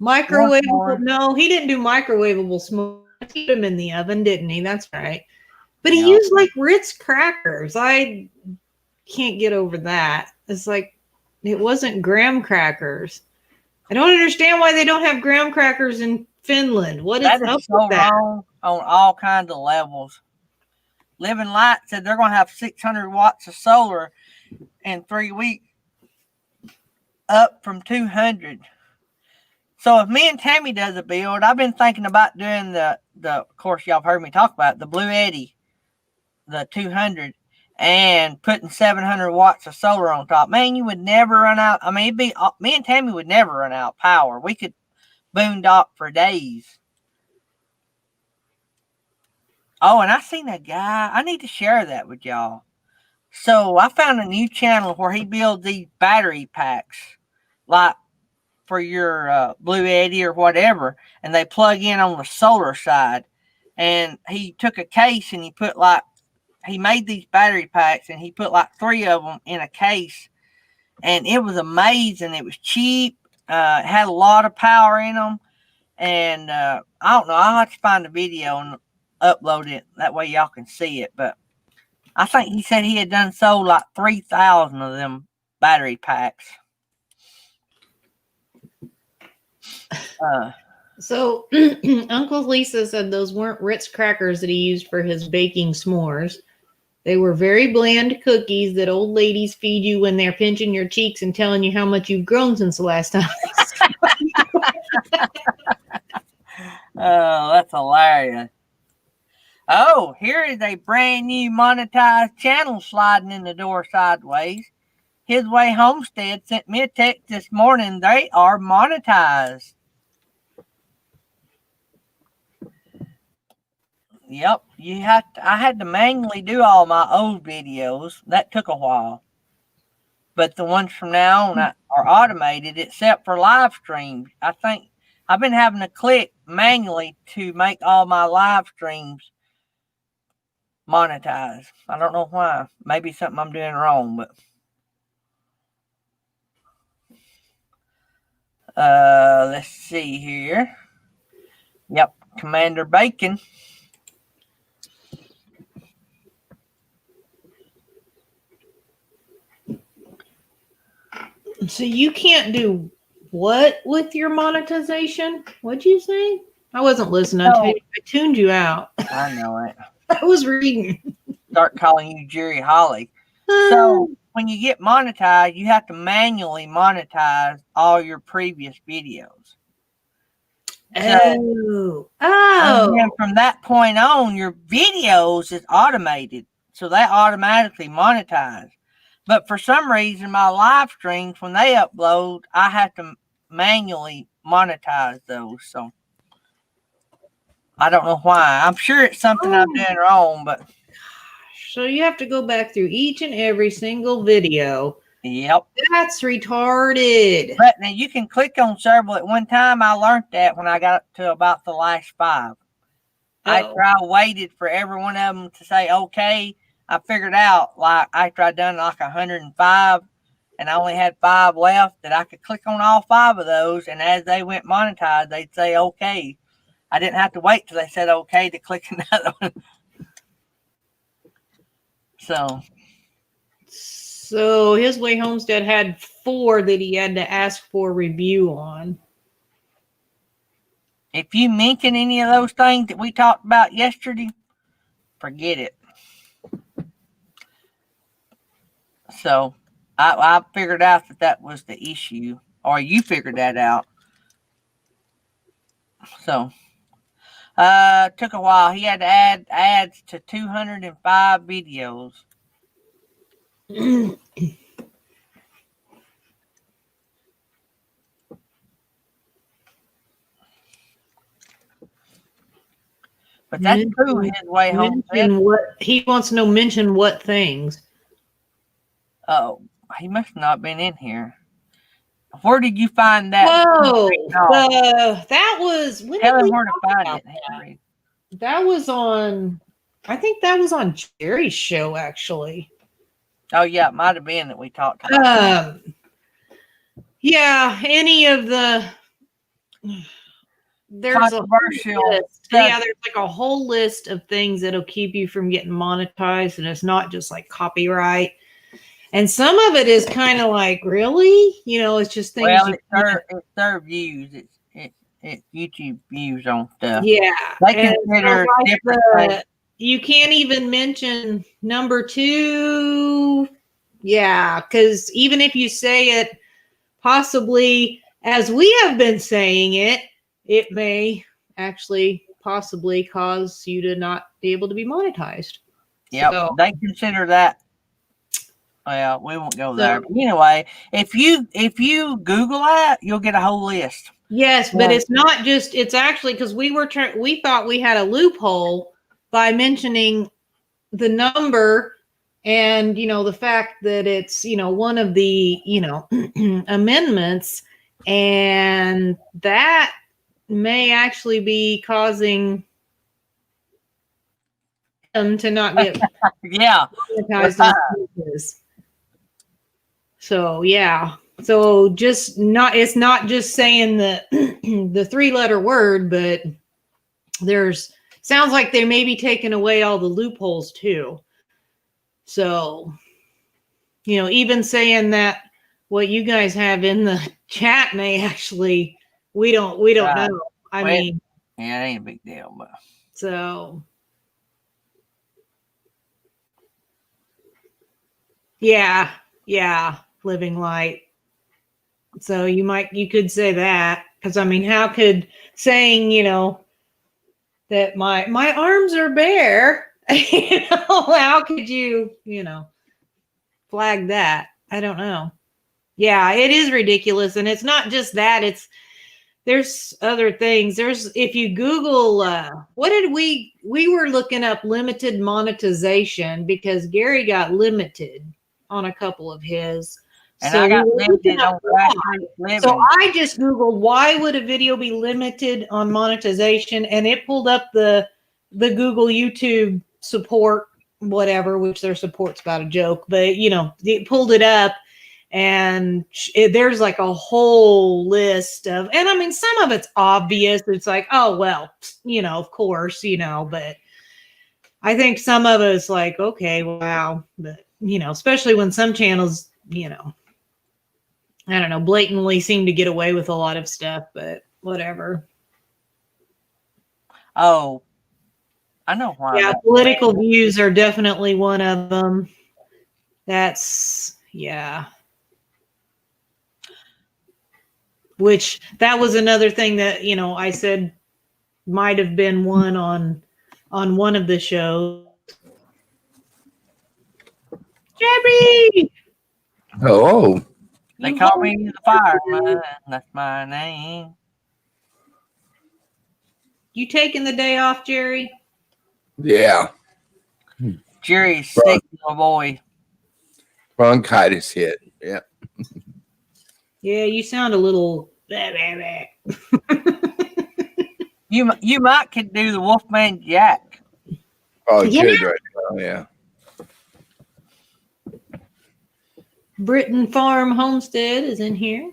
Speaker 3: Microwavable.
Speaker 1: S'mores.
Speaker 3: No, he didn't do microwavable s'mores. He put them in the oven, didn't he? That's right. But he
Speaker 1: Yeah.
Speaker 3: used like Ritz crackers. I can't get over that. It's like it wasn't graham crackers. I don't understand why they don't have graham crackers in Finland. What is
Speaker 1: That
Speaker 3: up
Speaker 1: is so
Speaker 3: with that?
Speaker 1: wrong on all kinds of levels. Living Light said they're going to have 600 watts of solar in 3 weeks, up from 200. So if me and Tammy does a build, I've been thinking about doing the of course, y'all have heard me talk about it, the Blue Eddy, the 200, and putting 700 watts of solar on top. Man, you would never run out. I mean, me and Tammy would never run out of power. We could boondock for days. Oh, and I seen a guy. I need to share that with y'all. So I found a new channel where he builds these battery packs, like for your Blue Eddy or whatever, and they plug in on the solar side. And he took a case and he made these battery packs and he put like 3 of them in a case, and it was amazing. It was cheap. It had a lot of power in them, and I don't know. I'll have to find the video and upload it. That way y'all can see it. But I think he said he had sold like 3,000 of them battery packs.
Speaker 3: So Uncle Lisa said those weren't Ritz crackers that he used for his baking s'mores. They were very bland cookies that old ladies feed you when they're pinching your cheeks and telling you how much you've grown since the last time.
Speaker 1: Oh, that's hilarious. Oh, here is a brand new monetized channel sliding in the door sideways. His Way Homestead sent me a text this morning. They are monetized. Yep, I had to manually do all my old videos. That took a while. But the ones from now on are automated except for live streams. I think I've been having to click manually to make all my live streams monetized. I don't know why. Maybe something I'm doing wrong, but let's see here. Yep, Commander Bacon.
Speaker 3: So you can't do what with your monetization? What'd you say? I wasn't listening.
Speaker 1: No.
Speaker 3: I tuned you out.
Speaker 1: I know it.
Speaker 3: I was reading.
Speaker 1: Start calling you Jerry Holly. So when you get monetized, you have to manually monetize all your previous videos.
Speaker 3: Oh.
Speaker 1: And then from that point on, your videos is automated. So they automatically monetize. But for some reason, my live streams, when they upload, I have to manually monetize those. So I don't know why. I'm sure it's something I'm doing wrong, but
Speaker 3: So you have to go back through each and every single video.
Speaker 1: yep.
Speaker 3: That's retarded.
Speaker 1: But now you can click on several at one time. I learned that when I got to about the last 5. After I waited for every one of them to say okay, I figured out, like, after I done like 105 and I only had 5 left, that I could click on all 5 of those, and as they went monetized, they'd say okay. I didn't have to wait till they said okay to click another one.
Speaker 3: So His Way Homestead had 4 that he had to ask for review on.
Speaker 1: If you mention any of those things that we talked about yesterday, forget it. So I figured out that was the issue, or you figured that out. So took a while. He had to add ads to 205 videos. But that's true. His Way Home.
Speaker 3: He wants to know, mention what things.
Speaker 1: Oh, he must not have been in here. Where did you find that?
Speaker 3: Whoa, that was.
Speaker 1: Tell him where to find it.
Speaker 3: That was on. I think that was on Jerry's show, actually.
Speaker 1: Oh yeah, it might have been that we talked about.
Speaker 3: Yeah, any of the. There's
Speaker 1: controversial.
Speaker 3: there's like a whole list of things that'll keep you from getting monetized, and it's not just like copyright. And some of it is kind of like, really, it's just things.
Speaker 1: Well, it's their views. It's YouTube views on stuff.
Speaker 3: Yeah,
Speaker 1: they consider different things.
Speaker 3: You can't even mention number 2. Yeah, because even if you say it possibly as we have been saying it, it may actually possibly cause you to not be able to be monetized.
Speaker 1: Yeah, so, they consider that. Well, we won't go there. But anyway, if you Google that, you'll get a whole list.
Speaker 3: Yes, but it's not just. It's actually because we thought we had a loophole by mentioning the number and the fact that it's one of the amendments, and that may actually be causing them to not get monetized. So yeah. So it's not just saying the 3-letter word, but sounds like they may be taking away all the loopholes too. So, even saying that what you guys have in the chat may actually, we don't know. I mean,
Speaker 1: yeah, it ain't a big deal, but
Speaker 3: so yeah, living light. So you could say that, because I mean, how could saying that my arms are bare, how could you flag that? I don't know. Yeah, it is ridiculous, and it's not just that. There's other things. If you Google what did we were looking up limited monetization because Gary got limited on a couple of his.
Speaker 1: And so I got limited on living.
Speaker 3: So I just Googled why would a video be limited on monetization, and it pulled up the Google YouTube support, whatever, which their support's about a joke, but it pulled it up, and there's like a whole list of, and I mean, some of it's obvious. It's like, oh, well, of course, but I think some of it's like, okay, wow. But, especially when some channels, I don't know, blatantly seem to get away with a lot of stuff, but whatever.
Speaker 1: Oh, I know why.
Speaker 3: Yeah, political views are definitely one of them. That's, yeah. Which, that was another thing that, I said might have been one on one of the shows. Jeffrey!
Speaker 4: Oh,
Speaker 1: They call me the fireman. That's my name.
Speaker 3: You taking the day off, Jerry?
Speaker 4: yeah.
Speaker 1: Jerry's sick, little boy.
Speaker 4: Bronchitis hit. Yeah.
Speaker 3: Yeah, you sound a little.
Speaker 1: You might could do the Wolfman Jack.
Speaker 4: Probably
Speaker 3: Yeah.
Speaker 4: good right now. Yeah.
Speaker 3: Britton Farm Homestead is in here.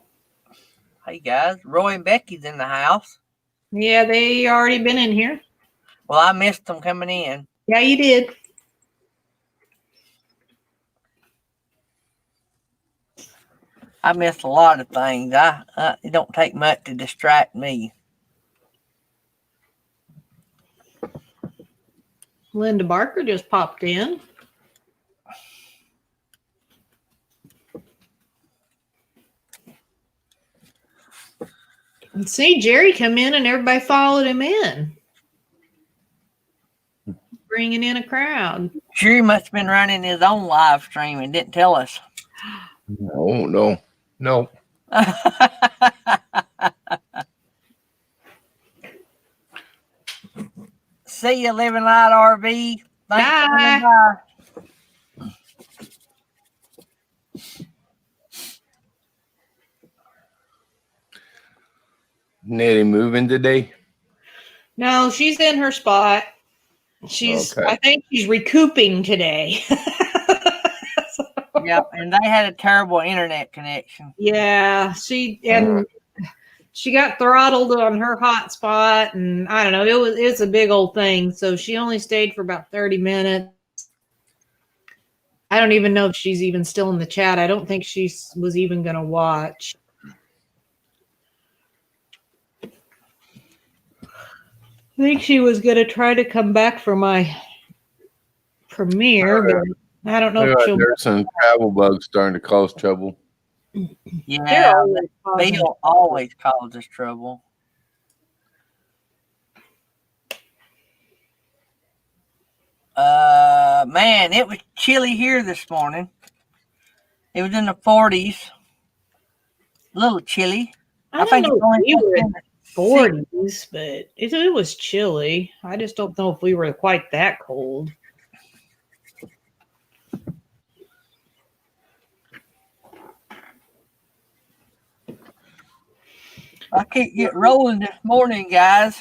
Speaker 1: Hey guys, Roy and Becky's in the house.
Speaker 3: Yeah, they already been in here.
Speaker 1: Well, I missed them coming in.
Speaker 3: Yeah, you did.
Speaker 1: I missed a lot of things. It don't take much to distract me.
Speaker 3: Linda Barker just popped in. And see, Jerry come in and everybody followed him in. Bringing in a crowd.
Speaker 1: Jerry must have been running his own live stream and didn't tell us.
Speaker 4: No.
Speaker 1: See you, Living Light RV. Thanks for coming by.
Speaker 4: Nettie moving today?
Speaker 3: No, she's in her spot. She's,
Speaker 4: Okay.
Speaker 3: I think she's recouping today.
Speaker 1: Yep, and they had a terrible internet connection.
Speaker 3: Yeah, she got throttled on her hotspot, and I don't know. It's a big old thing. So she only stayed for about 30 minutes. I don't even know if she's even still in the chat. I don't think she was even going to watch. I think she was going to try to come back for my premiere, but I don't know if she'll.
Speaker 4: There's some travel bugs starting to cause trouble.
Speaker 1: Yeah,
Speaker 3: always causing
Speaker 1: they'll always cause us trouble. Man, it was chilly here this morning. It was in the 40s. A little chilly.
Speaker 3: I don't know if we were in the 40s, but it was chilly. I just don't know if we were quite that cold.
Speaker 1: I can't get rolling this morning, guys.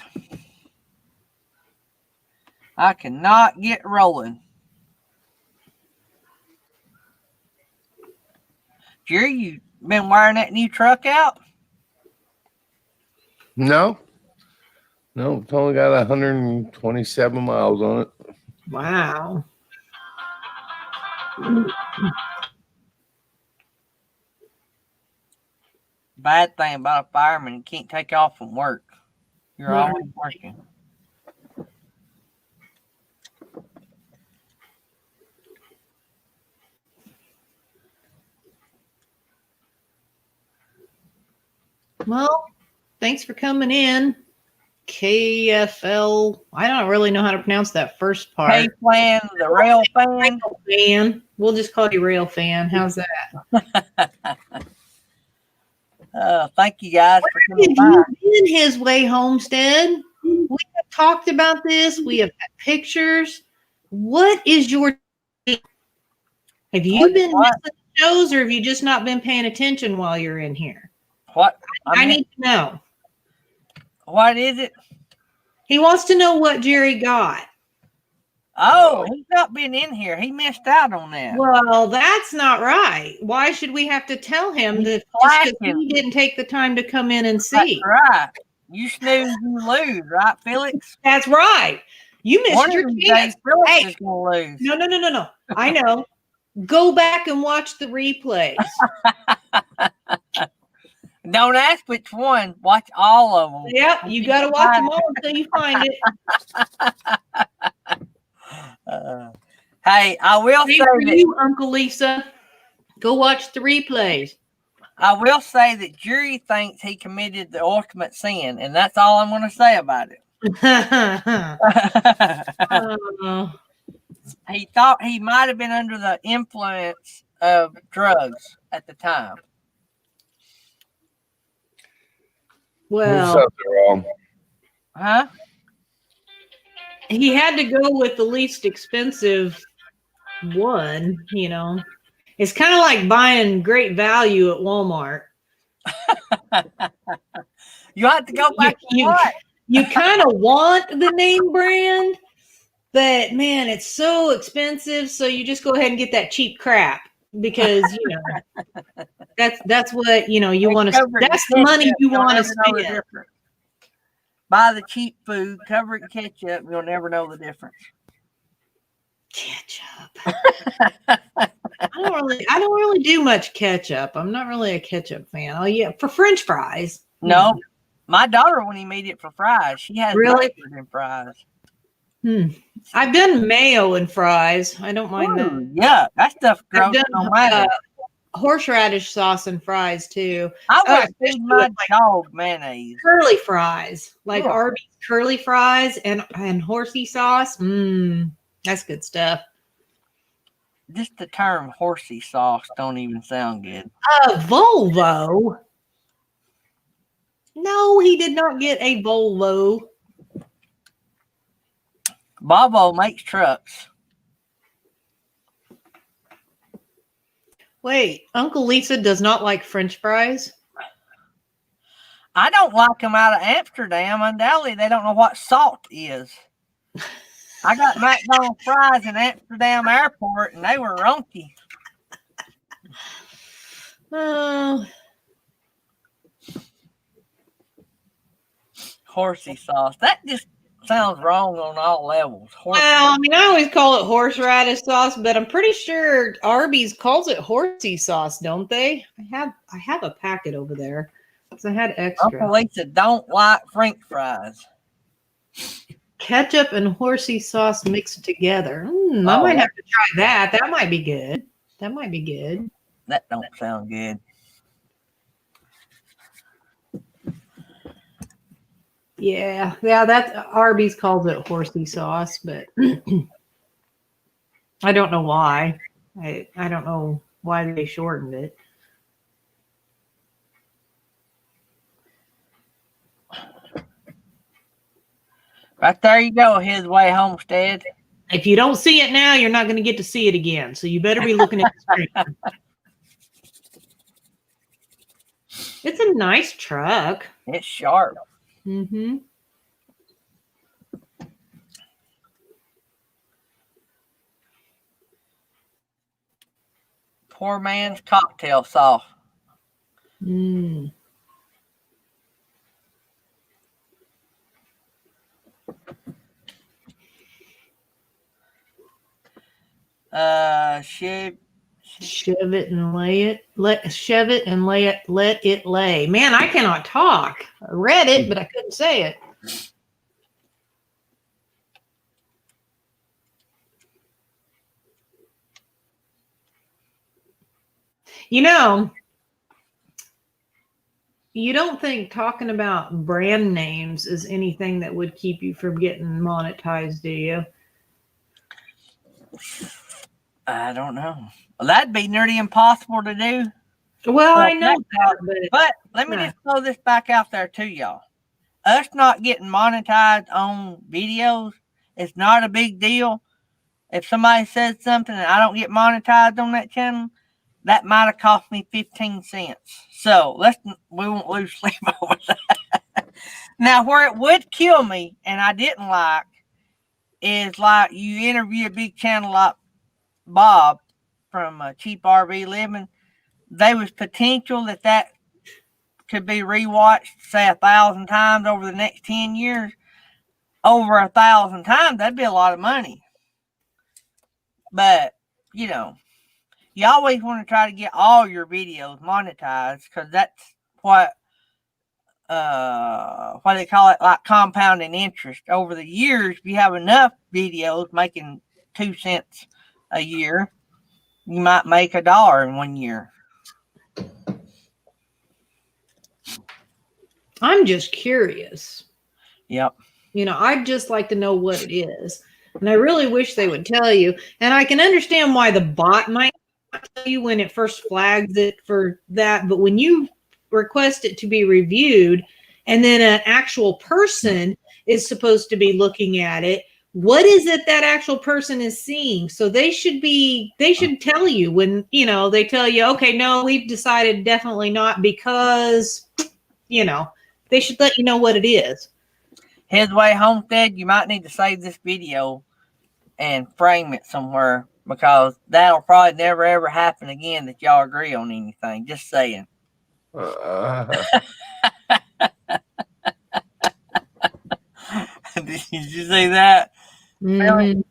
Speaker 1: I cannot get rolling. Jerry, you been wiring that new truck out?
Speaker 4: No, it's only got 127 miles on it.
Speaker 3: Wow.
Speaker 1: Bad thing about a fireman, you can't take off from work. You're
Speaker 3: Right.
Speaker 1: always working.
Speaker 3: Well, thanks for coming in. KFL. I don't really know how to pronounce that first part.
Speaker 1: Hey, plan the rail fan.
Speaker 3: Rail fan. We'll just call you Rail Fan. How's that?
Speaker 1: Thank you guys for
Speaker 3: Have
Speaker 1: coming by.
Speaker 3: you been His Way Homestead? We have talked about this. We have had pictures. What is your? Have you
Speaker 1: What-
Speaker 3: been
Speaker 1: what?
Speaker 3: missing shows, or have you just not been paying attention while you're in here?
Speaker 1: What?
Speaker 3: I need to know.
Speaker 1: What is it?
Speaker 3: He wants to know what Jerry got.
Speaker 1: Oh, he's not been in here. He missed out on that.
Speaker 3: Well, that's not right. Why should we have to tell him that just 'cause he didn't take the time to come in and
Speaker 1: That's
Speaker 3: see?
Speaker 1: right. You snooze, you lose, right, Felix?
Speaker 3: That's right. You missed
Speaker 1: One of
Speaker 3: your
Speaker 1: these
Speaker 3: chance.
Speaker 1: days, Felix
Speaker 3: Hey.
Speaker 1: is going to lose.
Speaker 3: No. I know. Go back and watch the replays.
Speaker 1: Don't ask which one. Watch all of them.
Speaker 3: Yep, you got to watch them all until you find it.
Speaker 1: Hey, I will
Speaker 3: Same
Speaker 1: say
Speaker 3: for
Speaker 1: that
Speaker 3: you, Uncle Lisa. Go watch the replays.
Speaker 1: I will say that Jerry thinks he committed the ultimate sin, and that's all I'm going to say about it.
Speaker 3: Uh,
Speaker 1: He thought he might have been under the influence of drugs at the time.
Speaker 4: There's
Speaker 3: Well,
Speaker 4: something wrong.
Speaker 1: Huh?
Speaker 3: he had to go with the least expensive one, you know. It's kind of like buying Great Value at Walmart.
Speaker 1: You have to go back to what?
Speaker 3: You kind of want the name brand, but man, it's so expensive. So you just go ahead and get that cheap crap because you know that's what you know you want to. That's the money you want to spend.
Speaker 1: Buy the cheap food, cover it in ketchup, you'll never know the difference.
Speaker 3: Ketchup. I don't really do much ketchup. I'm not really a ketchup fan. Oh yeah, for French fries.
Speaker 1: No, my daughter when he made it for fries, she has
Speaker 3: Really?
Speaker 1: mustard in fries.
Speaker 3: I've done mayo and fries. I don't mind that.
Speaker 1: Ooh, yeah, that stuff
Speaker 3: I've
Speaker 1: gross.
Speaker 3: done
Speaker 1: No matter.
Speaker 3: horseradish sauce and fries too.
Speaker 1: I would
Speaker 3: especially
Speaker 1: feed my
Speaker 3: with, like,
Speaker 1: dog mayonnaise.
Speaker 3: curly fries, like
Speaker 1: Yeah.
Speaker 3: Arby's curly fries and horsey sauce. That's good stuff.
Speaker 1: Just the term horsey sauce don't even sound good.
Speaker 3: Volvo. No, he did not get a Volvo.
Speaker 1: Bobo makes trucks.
Speaker 3: Wait, Uncle Lisa does not like French fries?
Speaker 1: I don't like them out of Amsterdam. Undoubtedly, they don't know what salt is. I got McDonald's fries in Amsterdam airport, and they were runky.
Speaker 3: Oh,
Speaker 1: Horsey sauce. That just sounds wrong on all levels.
Speaker 3: well, I mean, I always call it horseradish sauce, but I'm pretty sure Arby's calls it horsey sauce, don't they? I have a packet over there because I had extra.
Speaker 1: Uncle Lisa don't like French fries.
Speaker 3: Ketchup and horsey sauce mixed together. I might have to try that. That might be good.
Speaker 1: That don't sound good.
Speaker 3: Yeah, that's Arby's calls it horsey sauce, but I don't know why. I don't know why they shortened it.
Speaker 1: Right there you go, His Way Homestead.
Speaker 3: If you don't see it now, you're not going to get to see it again. So you better be looking at the screen. It's a nice truck.
Speaker 1: It's sharp.
Speaker 3: Mm-hmm.
Speaker 1: Poor man's cocktail sauce.
Speaker 3: Mm. Shove it and lay it. Shove it and lay it. Let it lay. Man, I cannot talk. I read it, but I couldn't say it. You know, you don't think talking about brand names is anything that would keep you from getting monetized, do you?
Speaker 1: I don't know. Well, that'd be nearly impossible to do.
Speaker 3: Well, I know
Speaker 1: that
Speaker 3: that,
Speaker 1: But let me just throw this back out there to y'all. Us not getting monetized on videos is not a big deal. If somebody says something and I don't get monetized on that channel, that might have cost me 15 cents. So we won't lose sleep over that. Now, where it would kill me, and I didn't like, is like you interview a big channel like Bob from Cheap RV Living. There was potential that could be rewatched, say 1,000 times over the next 10 years. Over 1,000 times, that'd be a lot of money. But, you know, you always want to try to get all your videos monetized because that's what they call it, like compounding interest. Over the years, if you have enough videos making 2 cents a year, you might make $1 in 1 year.
Speaker 3: I'm just curious.
Speaker 1: Yep.
Speaker 3: You know, I'd just like to know what it is. And I really wish they would tell you. And I can understand why the bot might tell you when it first flags it for that, but when you request it to be reviewed and then an actual person is supposed to be looking at it, what is it that actual person is seeing? So they should tell you when, they tell you, okay, no, we've decided definitely not because, they should let you know what it is.
Speaker 1: His Way Homestead, you might need to save this video and frame it somewhere, because that'll probably never ever happen again that y'all agree on anything. Just saying. Did you see that?
Speaker 3: Mm-hmm.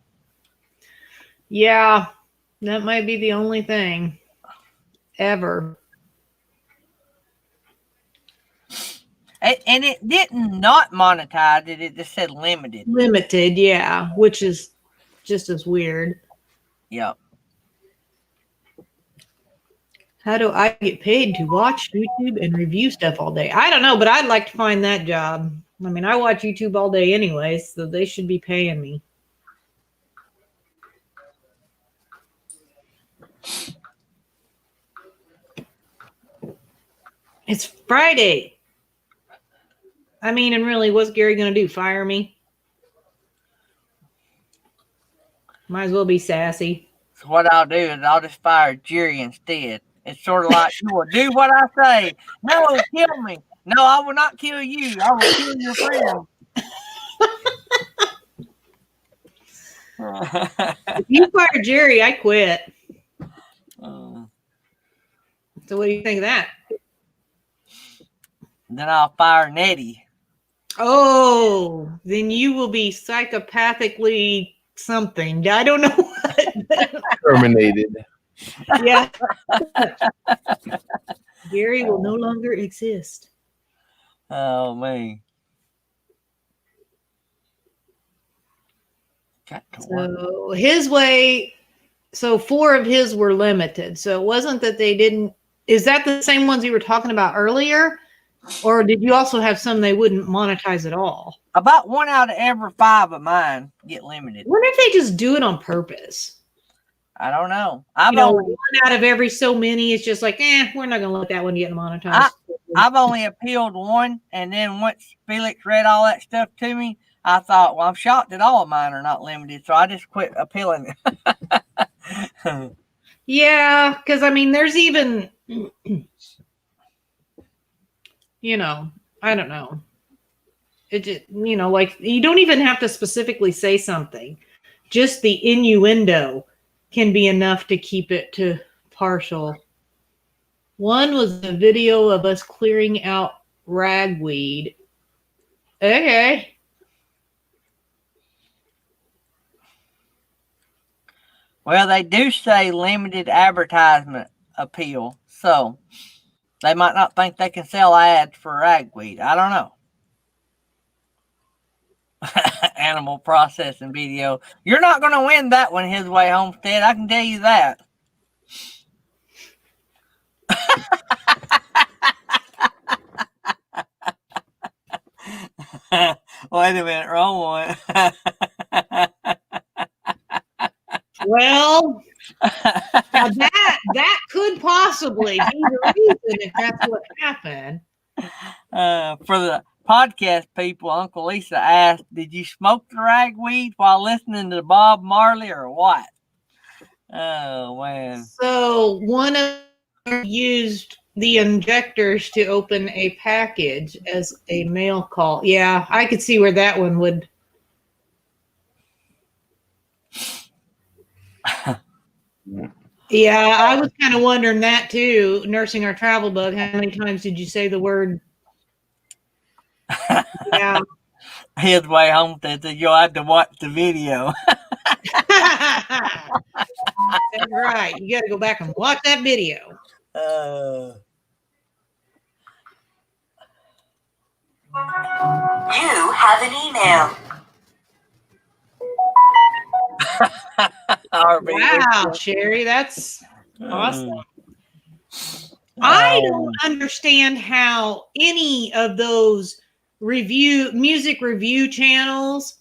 Speaker 3: Yeah, that might be the only thing ever.
Speaker 1: And it didn't not monetize it. It just said limited.
Speaker 3: Limited, yeah, which is just as weird.
Speaker 1: Yep.
Speaker 3: How do I get paid to watch YouTube and review stuff all day? I don't know, but I'd like to find that job. I mean, I watch YouTube all day anyway, so they should be paying me. It's Friday. I mean, and really, what's Gary going to do? Fire me? Might as well be sassy.
Speaker 1: So what I'll do is I'll just fire Jerry instead. It's sort of like, you will do what I say. No, kill me. No, I will not kill you. I will kill your friend.
Speaker 3: If you fire Jerry, I quit. So what do you think of that?
Speaker 1: Then I'll fire Nettie.
Speaker 3: Oh, then you will be psychopathically something. I don't know what.
Speaker 4: Terminated.
Speaker 3: Yeah. Gary will no longer exist.
Speaker 1: Oh, man.
Speaker 3: So his way, so 4 of his were limited. So it wasn't that they didn't. Is that the same ones you were talking about earlier? Or did you also have some they wouldn't monetize at all?
Speaker 1: About 1 out of every 5 of mine get limited.
Speaker 3: What if they just do it on purpose?
Speaker 1: I don't know.
Speaker 3: One out of every so many is just like, we're not going to let that one get monetized.
Speaker 1: I've only appealed 1, and then once Felix read all that stuff to me, I thought, well, I'm shocked that all of mine are not limited, so I just quit appealing it.
Speaker 3: Yeah, because I mean, there's even, I don't know. It just, like you don't even have to specifically say something. Just the innuendo can be enough to keep it to partial. One was a video of us clearing out ragweed. Okay.
Speaker 1: Well, they do say limited advertisement appeal, so they might not think they can sell ads for ragweed. I don't know. Animal processing video. You're not going to win that one, His Way Homestead. I can tell you that. Wait a minute, wrong one.
Speaker 3: Well, now that could possibly be the reason if that's what happened.
Speaker 1: For the podcast people, Uncle Lisa asked, did you smoke the ragweed while listening to Bob Marley or what? Oh, man.
Speaker 3: So one of them used the injectors to open a package as a mail call. Yeah, I could see where that one would. Yeah, I was kind of wondering that too. Nursing our travel bug, how many times did you say the word? Yeah.
Speaker 1: His Way Homestead said you'll have to watch the video.
Speaker 3: That's right. You got to go back and watch that video.
Speaker 5: You have an email.
Speaker 3: Wow, Sherry, that's awesome. I don't understand how any of those music review channels,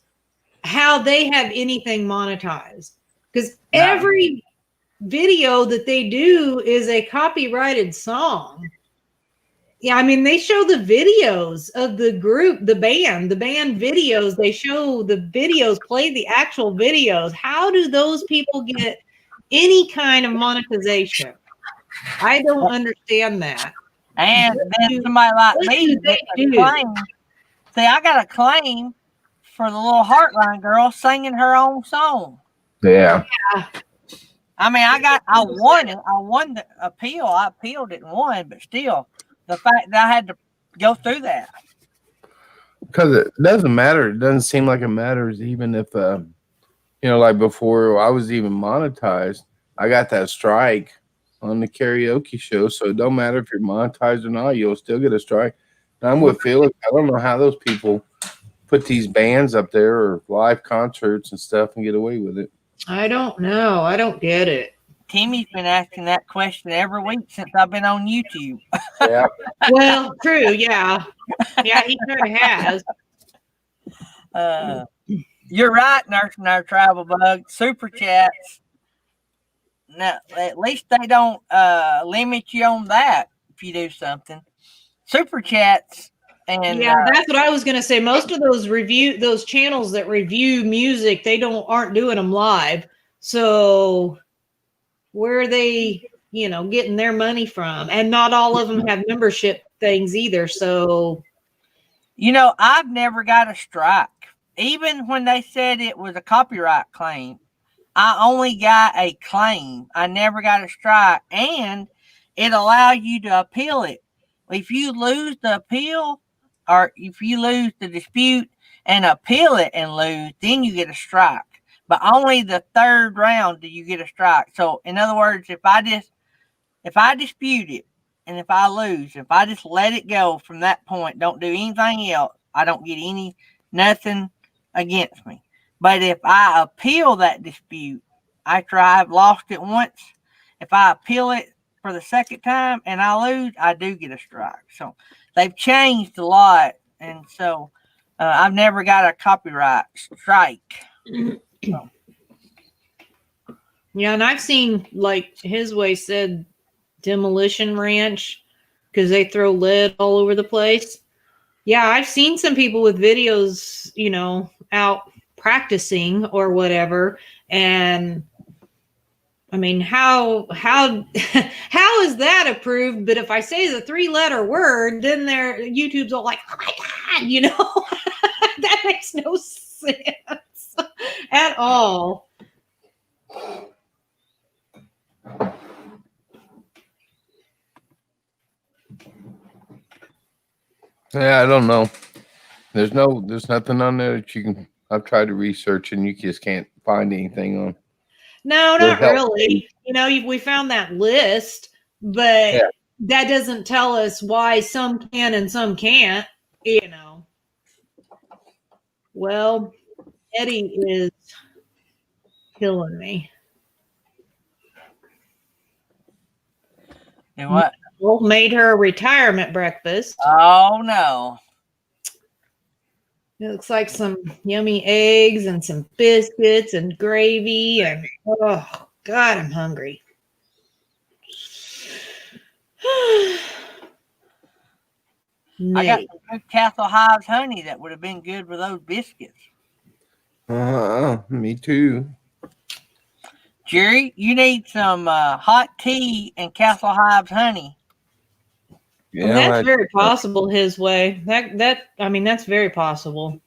Speaker 3: how they have anything monetized. Because every video that they do is a copyrighted song. Yeah, I mean, they show the videos of the group, the band videos. They show the videos, play the actual videos. How do those people get any kind of monetization? I don't understand that.
Speaker 1: And
Speaker 3: What
Speaker 1: then
Speaker 3: do-
Speaker 1: somebody like
Speaker 3: what
Speaker 1: me
Speaker 3: do they
Speaker 1: gets a
Speaker 3: do?
Speaker 1: claim. See, I got a claim for the little Heartline girl singing her own song.
Speaker 4: Yeah.
Speaker 1: I mean, I won it. I won the appeal. I appealed it and won, but still, the fact that I had to go through that.
Speaker 4: Because it doesn't matter. It doesn't seem like it matters, even if, like before I was even monetized, I got that strike on the karaoke show. So it don't matter if you're monetized or not, you'll still get a strike. And I'm with Felix. I don't know how those people put these bands up there or live concerts and stuff and get away with it.
Speaker 3: I don't know. I don't get it.
Speaker 1: Timmy's been asking that question every week since I've been on YouTube.
Speaker 4: Yeah.
Speaker 3: Well, true. Yeah. Yeah, he kind of has.
Speaker 1: You're right, Nursing Our Travel Bug. Super chats. Now, at least they don't limit you on that if you do something. Super chats. And
Speaker 3: Yeah, that's what I was gonna say. Most of those channels that review music, they aren't doing them live. So where are they, getting their money from? And not all of them have membership things either. So
Speaker 1: I've never got a strike. Even when they said it was a copyright claim, I only got a claim. I never got a strike. And it allows you to appeal it. If you lose the appeal, or if you lose the dispute and appeal it and lose, then you get a strike. But only the third round do you get a strike. So in other words, if I dispute it and if I lose, if I just let it go from that point, don't do anything else, I don't get nothing against me. But if I appeal that dispute after I've lost it once, if I appeal it for the second time and I lose, I do get a strike. So they've changed a lot, and so I've never got a copyright strike. So.
Speaker 3: Yeah, and I've seen, like His Way said, Demolition Ranch, because they throw lead all over the place. Yeah, I've seen some people with videos, out practicing or whatever, and I mean, how how is that approved? But if I say the 3-letter word, then YouTube's all like, oh my God, that makes no sense at all.
Speaker 4: Yeah, I don't know. There's nothing on there that you can. I've tried to research and you just can't find anything on.
Speaker 3: No, not really. We found that list, but that doesn't tell us why some can and some can't, Well, Eddie is killing me.
Speaker 1: And what?
Speaker 3: Well, made her a retirement breakfast.
Speaker 1: Oh, no.
Speaker 3: It looks like some yummy eggs and some biscuits and gravy. And oh, God, I'm hungry.
Speaker 1: I got some good Castle Hives honey that would have been good with those biscuits.
Speaker 4: Me too.
Speaker 1: Jerry, you need some hot tea and Castle Hives honey.
Speaker 4: Yeah,
Speaker 3: well, that's very possible. His Way. That's very possible.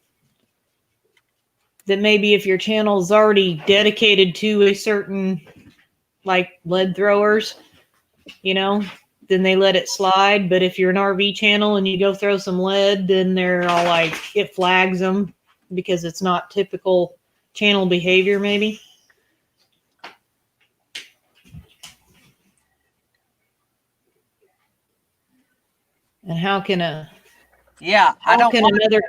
Speaker 3: That maybe if your channel is already dedicated to a certain, like lead throwers, then they let it slide. But if you're an RV channel and you go throw some lead, then they're all like, it flags them because it's not typical channel behavior, maybe. And how can another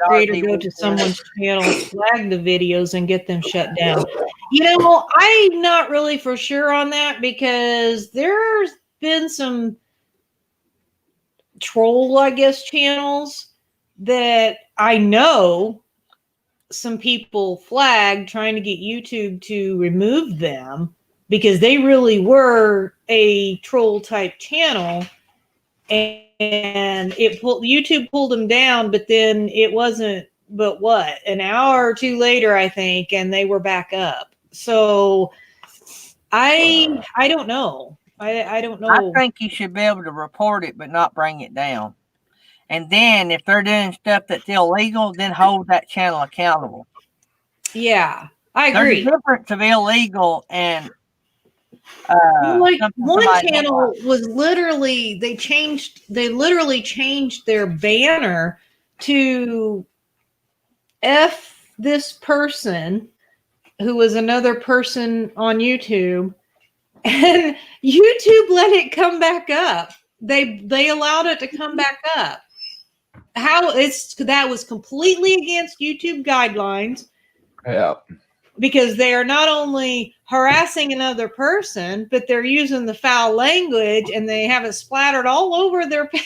Speaker 3: creator go to someone's channel, flag the videos, and get them shut down? I'm not really for sure on that because there's been some troll, I guess, channels that I know some people flagged trying to get YouTube to remove them. because they really were a troll type channel, and YouTube pulled them down, but then it wasn't but what, an hour or two later, I think, and they were back up. So I don't know. I don't know.
Speaker 1: I think you should be able to report it, but not bring it down. And then if they're doing stuff that's illegal, then hold that channel accountable.
Speaker 3: Yeah, I agree.
Speaker 1: There's a difference of illegal and
Speaker 3: like
Speaker 1: something
Speaker 3: one
Speaker 1: somebody
Speaker 3: channel
Speaker 1: don't like.
Speaker 3: was literally they literally changed their banner to F this person who was another person on YouTube, and YouTube let it come back up. They allowed it to come back up. That was completely against YouTube guidelines,
Speaker 4: Yeah.
Speaker 3: because they are not only harassing another person, but they're using the foul language, and they have it splattered all over their page,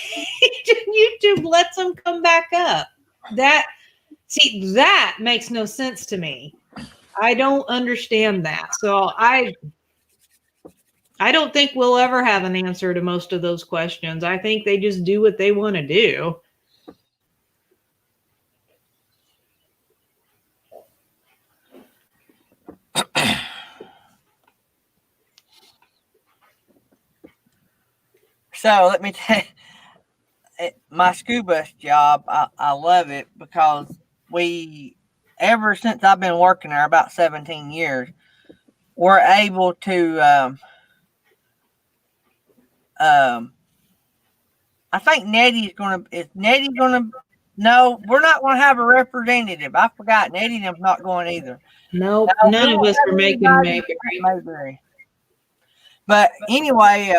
Speaker 3: and YouTube lets them come back up. That makes no sense to me. I don't understand that. So I don't think we'll ever have an answer to most of those questions. I think they just do what they want to do.
Speaker 1: So let me tell you, my school bus job, I love it because ever since I've been working there, about 17 years, we're able to, I think is Nettie gonna, no, we're not gonna have a representative. I forgot, Nettie and them's not going either.
Speaker 3: Nope,
Speaker 1: No,
Speaker 3: none
Speaker 1: we
Speaker 3: of
Speaker 1: won't
Speaker 3: us
Speaker 1: have
Speaker 3: are making
Speaker 1: anybody
Speaker 3: Mayberry.
Speaker 1: but Mayberry. But anyway,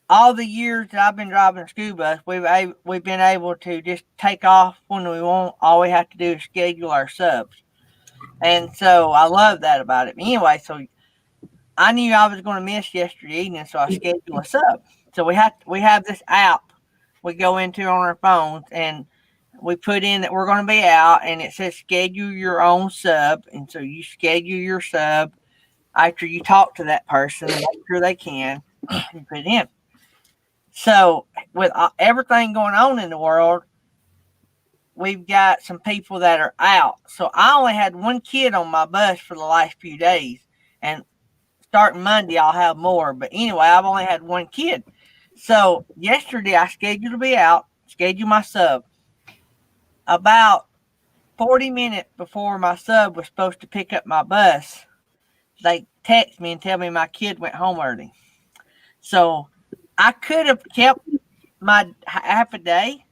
Speaker 1: all the years that I've been driving a school bus, we've been able to just take off when we want. All we have to do is schedule our subs, and so I love that about it. Anyway, so I knew I was going to miss yesterday evening, so I scheduled a sub. So we have this app we go into on our phones, and we put in that we're going to be out, and it says schedule your own sub, and so you schedule your sub after you talk to that person, make sure they can, and put it in. So with everything going on in the world, we've got some people that are out. So I only had one kid on my bus for the last few days, and starting Monday I'll have more. But anyway, I've only had one kid. So yesterday I scheduled to be out, scheduled my sub. About 40 minutes before my sub was supposed to pick up my bus, they text me and tell me my kid went home early. So I could have kept my half a day,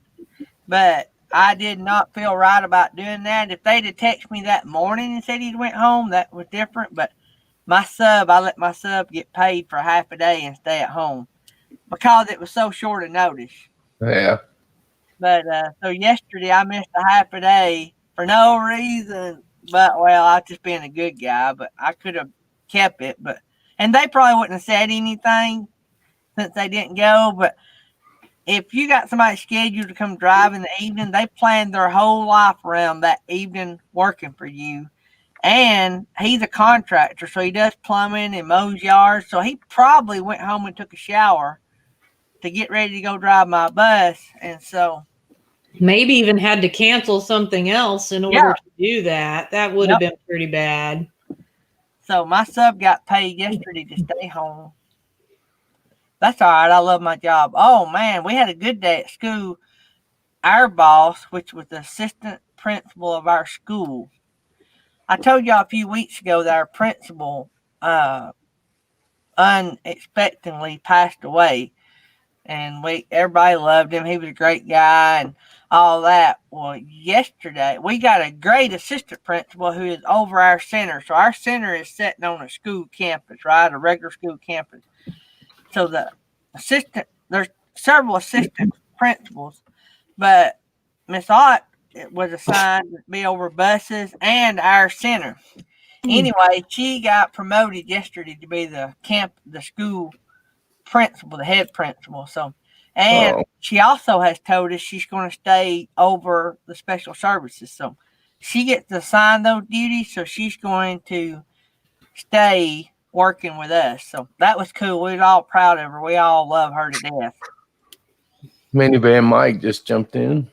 Speaker 1: but I did not feel right about doing that. If they'd have texted me that morning and said he went home, that was different. But I let my sub get paid for half a day and stay at home because it was so short a notice.
Speaker 4: Yeah.
Speaker 1: But so yesterday I missed a half a day for no reason. But well, I was just being a good guy. But I could have kept it. And they probably wouldn't have said anything since they didn't go. But if you got somebody scheduled to come drive in the evening, they planned their whole life around that evening working for you. And he's a contractor, so he does plumbing and mows yards. So he probably went home and took a shower to get ready to go drive my bus. And so
Speaker 3: maybe even had to cancel something else in order to do that. That would have been pretty bad.
Speaker 1: So my sub got paid yesterday to stay home. That's all right. I love my job. Oh, man, we had a good day at school. Our boss, which was the assistant principal of our school, I told y'all a few weeks ago that our principal unexpectedly passed away. And everybody loved him. He was a great guy and all that. Well, yesterday, we got a great assistant principal who is over our center. So our center is sitting on a school campus, right? A regular school campus. So there's several assistant principals, but Miss Ott was assigned to be over buses and our center. Anyway, she got promoted yesterday to be the school principal, the head principal. So, and she also has told us she's going to stay over the special services. So she gets to assign those duties. So she's going to stay working with us. So that was cool. We was all proud of her. We all love her to death.
Speaker 4: Minivan Mike just jumped in.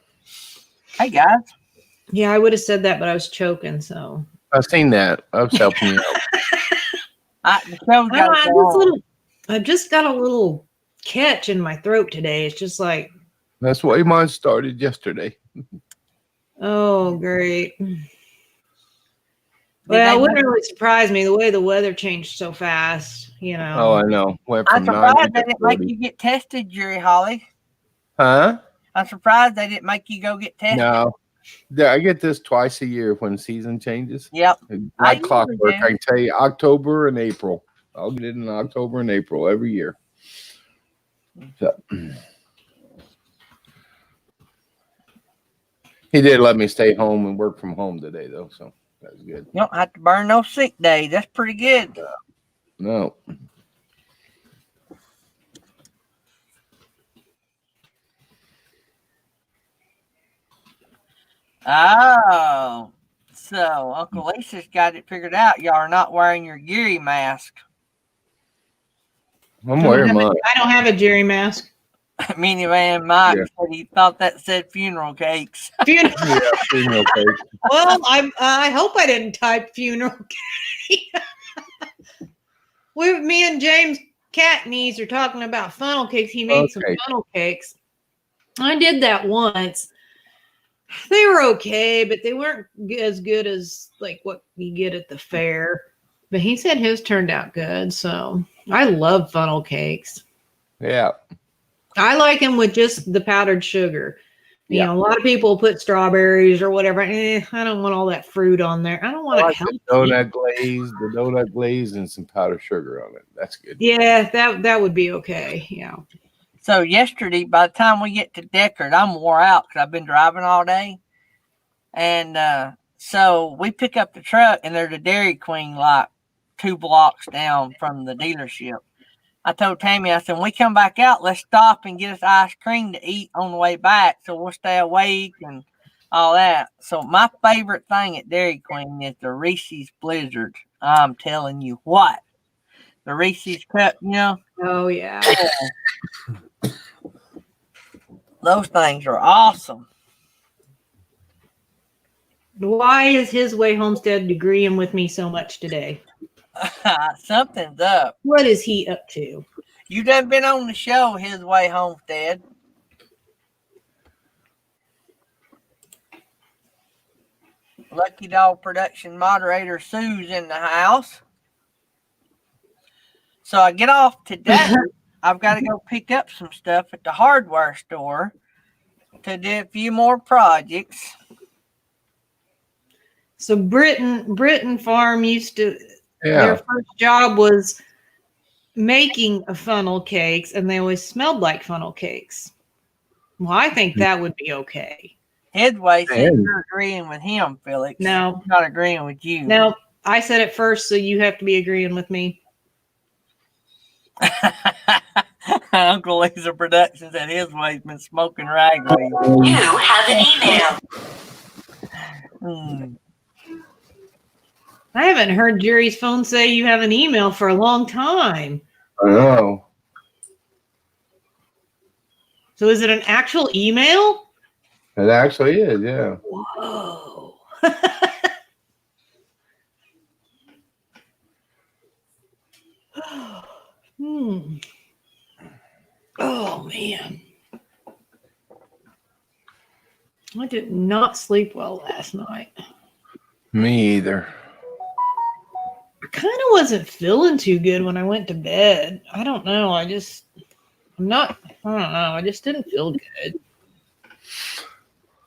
Speaker 1: Hey guys.
Speaker 3: Yeah, I would have said that, but I was choking. So
Speaker 4: I've seen that. I was helping you out.
Speaker 1: The show's got to go on.
Speaker 3: I just got a little catch in my throat today. It's just like,
Speaker 4: That's why mine started yesterday.
Speaker 3: oh, great.
Speaker 1: Did
Speaker 3: Well,
Speaker 1: they
Speaker 3: it wouldn't
Speaker 1: make-
Speaker 3: really surprise me the way the weather changed so fast, you know.
Speaker 4: Oh, I know. Went
Speaker 1: I'm
Speaker 4: from 90
Speaker 1: surprised they
Speaker 4: to
Speaker 1: didn't make
Speaker 4: 40.
Speaker 1: you get tested, Jerry Holly.
Speaker 4: Huh?
Speaker 1: I'm surprised they didn't make you go get tested.
Speaker 4: No. Yeah, I get this twice a year when season changes.
Speaker 1: Yep. I
Speaker 4: Like clockwork.
Speaker 1: usually do.
Speaker 4: I can tell you October and April. I'll get it in October and April every year. So, he did let me stay home and work from home today, though, so that's good.
Speaker 1: You don't have to burn no sick days. That's pretty good.
Speaker 4: No.
Speaker 1: Oh. So Uncle Lisa's got it figured out. Y'all are not wearing your Geary mask.
Speaker 4: I'm wearing mine.
Speaker 3: I don't have a Jerry mask.
Speaker 1: Minivan Mike
Speaker 4: Yeah.
Speaker 1: said he thought that said funeral cakes.
Speaker 3: Funeral.
Speaker 4: Yeah, funeral cake.
Speaker 3: Well, I hope I didn't type funeral cake. Me and James Catneys are talking about funnel cakes. He made some
Speaker 4: Okay.
Speaker 3: funnel cakes. I did that once. They were okay, but they weren't as good as like what you get at the fair. But he said his turned out good. So I love funnel cakes.
Speaker 4: Yeah.
Speaker 3: I like them with just the powdered sugar. You
Speaker 4: Yeah.
Speaker 3: know, a lot of people put strawberries or whatever. I don't want all that fruit on there. I don't want
Speaker 4: I
Speaker 3: it
Speaker 4: like
Speaker 3: healthy.
Speaker 4: the donut glaze, and some powdered sugar on it. That's good.
Speaker 3: Yeah, that would be okay. Yeah.
Speaker 1: So yesterday, by the time we get to Deckard, I'm wore out because I've been driving all day. And so we pick up the truck, and there's a Dairy Queen like 2 blocks down from the dealership. I told Tammy, I said, when we come back out, let's stop and get us ice cream to eat on the way back so we'll stay awake and all that. So my favorite thing at Dairy Queen is the Reese's Blizzard. I'm telling you what. The Reese's cup, you know,
Speaker 3: Oh yeah.
Speaker 1: those things are awesome.
Speaker 3: Why is his way Homestead agreeing with me so much today?
Speaker 1: Something's up.
Speaker 3: What is he up to?
Speaker 1: You done been on the show, His Way Homestead. Lucky Dog production moderator Sue's in the house. So I get off today. I've got to go pick up some stuff at the hardware store to do a few more projects.
Speaker 3: So Britain Farm used to their
Speaker 4: Yeah.
Speaker 3: first job was making funnel cakes, and they always smelled like funnel cakes. Well, I think that would be okay.
Speaker 1: Headway said
Speaker 4: Man.
Speaker 1: you're agreeing with him, Felix.
Speaker 3: No.
Speaker 1: I'm not agreeing with you.
Speaker 3: Now, I said it first, so you have to be agreeing with me.
Speaker 1: Uncle Lisa Productions at His Way's been smoking ragweed.
Speaker 5: You have an email.
Speaker 1: Hmm.
Speaker 3: I haven't heard Jerry's phone say you have an email for a long time.
Speaker 4: I know.
Speaker 3: So is it an actual email?
Speaker 4: It actually is, yeah.
Speaker 3: Whoa. Oh, man. I did not sleep well last night.
Speaker 4: Me either.
Speaker 3: I kind of wasn't feeling too good when I went to bed. I don't know. I just didn't feel good.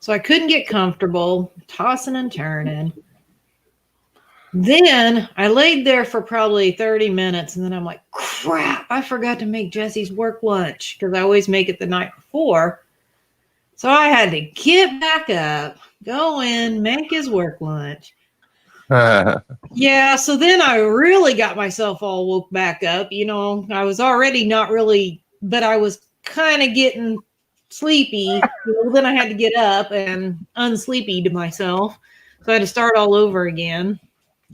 Speaker 3: So I couldn't get comfortable, tossing and turning. Then I laid there for probably 30 minutes, and then I'm like, crap, I forgot to make Jesse's work lunch because I always make it the night before. So I had to get back up, go in, make his work lunch. Yeah, so then I really got myself all woke back up. You know, I was already not really, but I was kind of getting sleepy. Then I had to get up and unsleepy to myself. So I had to start all over again.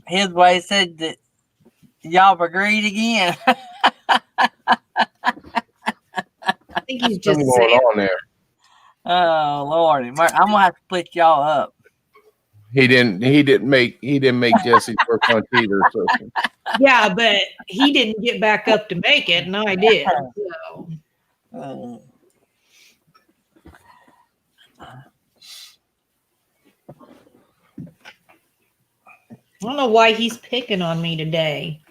Speaker 1: His Way said that Y'all have agreed again.
Speaker 3: I think he's
Speaker 4: Something
Speaker 3: just
Speaker 4: going
Speaker 3: saying.
Speaker 4: on there.
Speaker 1: Oh Lordy, I'm gonna have to split y'all up.
Speaker 4: He didn't make Jesse's work lunch either. So
Speaker 3: Yeah, but he didn't get back up to make it, and I did. So.
Speaker 1: Oh.
Speaker 3: I don't know why he's picking on me today.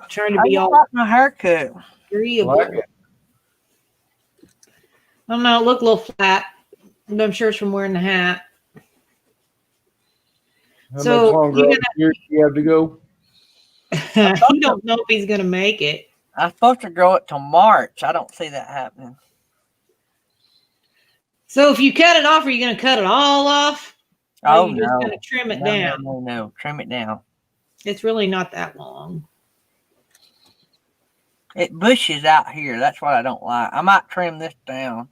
Speaker 3: Trying to
Speaker 1: I
Speaker 3: be all
Speaker 1: got my haircut.
Speaker 3: agreeable.
Speaker 4: like it.
Speaker 3: I don't know, it looked a little flat, but I'm sure it's from wearing the hat.
Speaker 4: How
Speaker 3: So,
Speaker 4: much longer
Speaker 3: you're
Speaker 4: on here do you have to go?
Speaker 3: You don't know if he's gonna make it.
Speaker 1: I'm supposed to grow it till March. I don't see that happening.
Speaker 3: So if you cut it off, are you gonna cut it all off? Or
Speaker 1: Oh
Speaker 3: are you just
Speaker 1: no.
Speaker 3: gonna trim it
Speaker 1: No,
Speaker 3: down?
Speaker 1: no. Trim it down.
Speaker 3: It's really not that long.
Speaker 1: It bushes out here. That's what I don't like. I might trim this down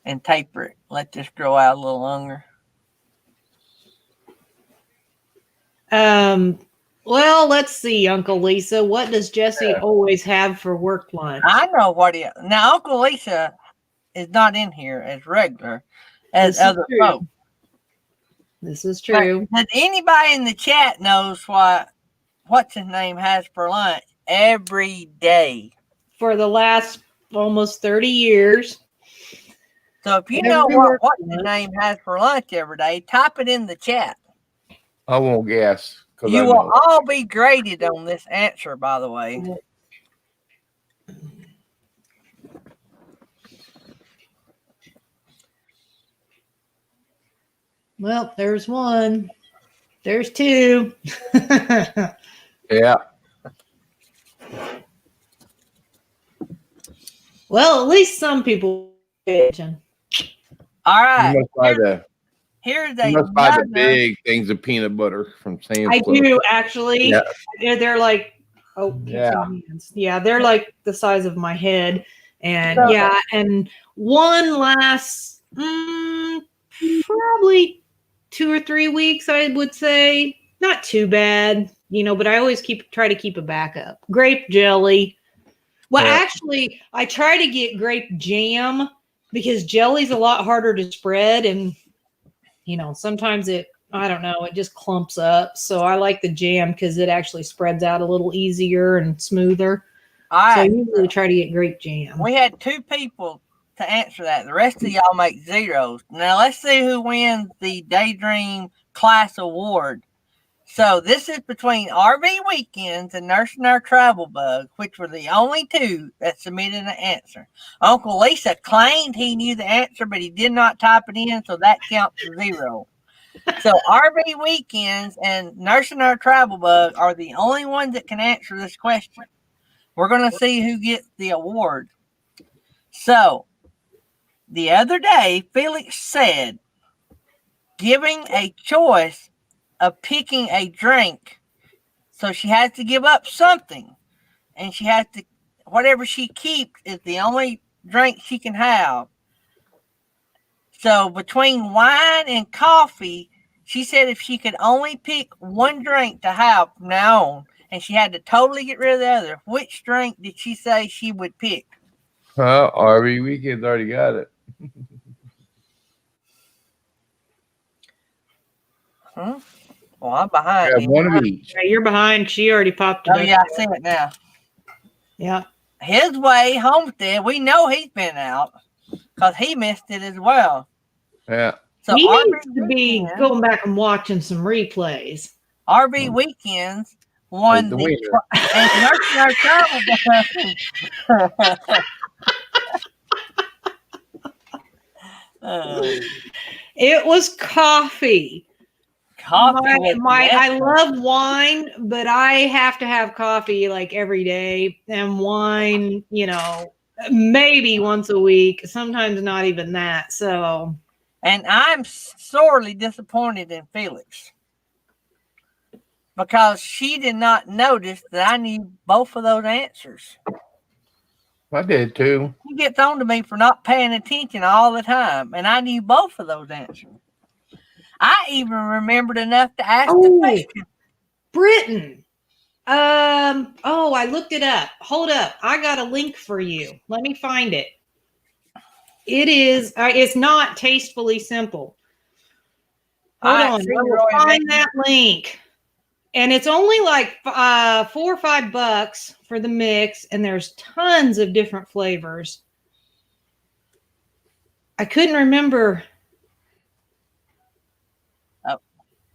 Speaker 1: and taper it. Let this grow out a little longer.
Speaker 3: Well, let's see, Uncle Lisa. What does Jesse always have for work lunch?
Speaker 1: I know what he. Now Uncle Lisa is not in here as regular as
Speaker 3: This is
Speaker 1: other
Speaker 3: true.
Speaker 1: folks.
Speaker 3: This is true.
Speaker 1: But anybody in the chat knows what's his name has for lunch every day.
Speaker 3: For the last almost 30 years.
Speaker 1: So if you
Speaker 3: Every
Speaker 1: know
Speaker 3: work
Speaker 1: what his
Speaker 3: lunch.
Speaker 1: name has for lunch every day, type it in the chat.
Speaker 4: I won't guess. 'Cause I
Speaker 1: You will
Speaker 4: know.
Speaker 1: all be graded on this answer, by the way.
Speaker 3: Well, there's one. There's two.
Speaker 4: Yeah.
Speaker 3: Well, at least some people pay attention.
Speaker 1: All
Speaker 4: You
Speaker 1: right.
Speaker 4: must buy the
Speaker 1: Here's
Speaker 4: you must buy the
Speaker 1: another.
Speaker 4: big things of peanut butter from Sam's
Speaker 3: I
Speaker 4: Club.
Speaker 3: do actually.
Speaker 4: Yeah.
Speaker 3: They're like,
Speaker 4: Yeah.
Speaker 3: yeah, they're like the size of my head, and
Speaker 1: So-
Speaker 3: yeah, and one lasts probably 2 or 3 weeks. I would say not too bad, but I always try to keep a backup. Grape jelly. Well,
Speaker 4: Yeah.
Speaker 3: actually, I try to get grape jam because jelly's a lot harder to spread, and sometimes I don't know, it just clumps up. So I like the jam because it actually spreads out a little easier and smoother.
Speaker 1: All
Speaker 3: So I
Speaker 1: right.
Speaker 3: usually try to get grape jam.
Speaker 1: We had 2 people to answer that. The rest of y'all make zeros. Now let's see who wins the Daydream Class Award. So this is between RV Weekends and Nursing Our Travel Bug, which were the only 2 that submitted an answer. Uncle Lisa claimed he knew the answer, but he did not type it in, so that counts as 0. So RV Weekends and Nursing Our Travel Bug are the only ones that can answer this question. We're going to see who gets the award. So the other day, Felix said, giving a choice of picking a drink. So she has to give up something. And she has to, whatever she keeps is the only drink she can have. So between wine and coffee, she said if she could only pick one drink to have from now on, and she had to totally get rid of the other, which drink did she say she would pick?
Speaker 4: RV Weekend's already got it.
Speaker 1: Huh? Well, I'm behind.
Speaker 4: Yeah,
Speaker 1: him.
Speaker 4: one of each.
Speaker 3: Yeah, you're behind. She already popped it
Speaker 1: Oh,
Speaker 3: up.
Speaker 1: yeah, I see it now.
Speaker 3: Yeah.
Speaker 1: His Way Homestead, we know he's been out because he missed it as well.
Speaker 4: Yeah.
Speaker 1: So
Speaker 3: He
Speaker 1: RV
Speaker 3: needs to be
Speaker 1: Weekends,
Speaker 3: going back and watching some replays.
Speaker 1: RV Weekends won
Speaker 4: The
Speaker 1: the
Speaker 4: winner.
Speaker 1: and Nursing Our Travel
Speaker 3: It was coffee.
Speaker 1: coffee. with
Speaker 3: I
Speaker 1: lemon.
Speaker 3: love wine, but I have to have coffee like every day, and wine, maybe once a week, sometimes not even that. So
Speaker 1: And I'm sorely disappointed in Felix because she did not notice that I knew both of those answers.
Speaker 4: I did too.
Speaker 1: He gets on to me for not paying attention all the time, and I knew both of those answers. I even remembered enough to ask the
Speaker 3: Oh.
Speaker 1: question.
Speaker 3: Britain. Oh, I looked it up. Hold up. I got a link for you. Let me find it. It is, it's not Tastefully Simple. Hold
Speaker 1: Alright,
Speaker 3: on.
Speaker 1: see,
Speaker 3: I will
Speaker 1: Roy,
Speaker 3: find that link. And it's only like $4 or $5 for the mix, and there's tons of different flavors. I couldn't remember.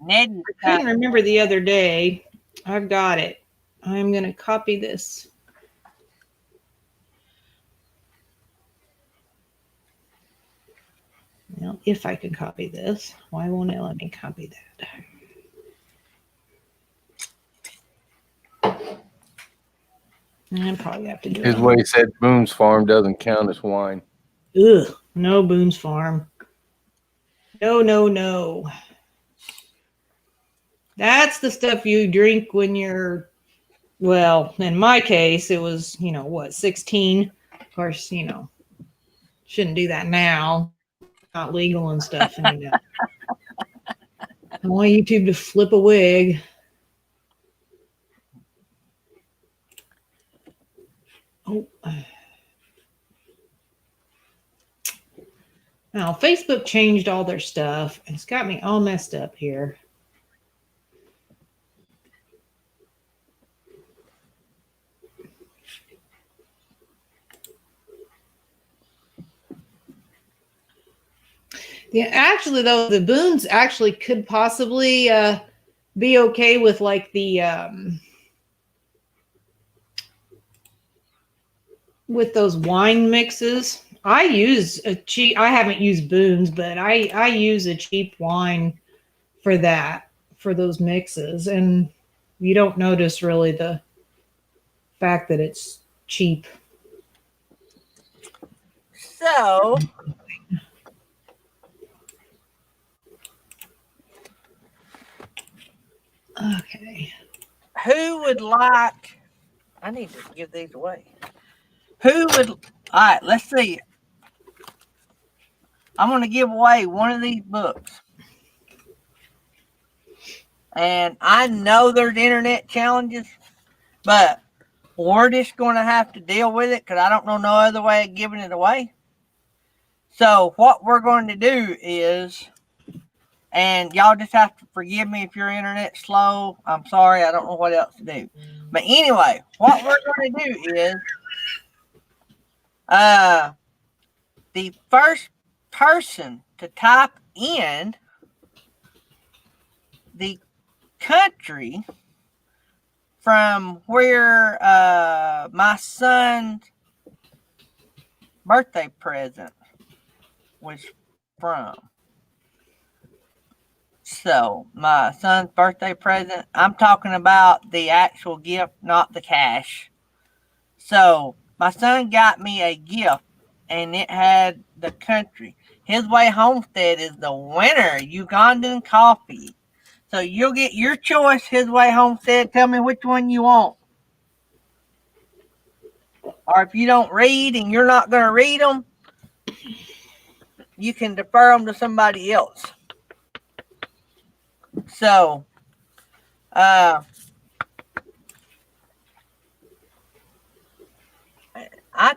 Speaker 1: Ned,
Speaker 3: I couldn't remember the other day. I've got it. I'm going to copy this. Well, if I can copy this, why won't it let me copy that? I probably have to do
Speaker 4: His
Speaker 3: it.
Speaker 4: way said Boone's Farm doesn't count as wine.
Speaker 3: Ugh, no Boone's Farm. No, no, no. That's the stuff you drink when you're, well, in my case, it was, 16. Of course, shouldn't do that now. Not legal and stuff anymore. I want YouTube to flip a wig. Oh. Now, Facebook changed all their stuff. It's got me all messed up here. Yeah, actually, though, the Boones actually could possibly be okay with like the with those wine mixes. I use a cheap. I haven't used Boone's, but I use a cheap wine for that, for those mixes, and you don't notice really the fact that it's cheap.
Speaker 1: so
Speaker 3: Okay.
Speaker 1: who would like? I need to give these away. Who would? All right, let's see. I'm going to give away one of these books. And I know there's internet challenges, but we're just going to have to deal with it because I don't know no other way of giving it away. So what we're going to do is, and y'all just have to forgive me if your internet's slow. I'm sorry. I don't know what else to do. But anyway, what we're going to do is the first person to type in the country from where my son's birthday present was from. So, my son's birthday present, I'm talking about the actual gift, not the cash. So, my son got me a gift, and it had the country. His Way Homestead is the winner, Ugandan coffee. So, you'll get your choice, His Way Homestead. Tell me which one you want. Or if you don't read and you're not going to read them, you can defer them to somebody else. So, I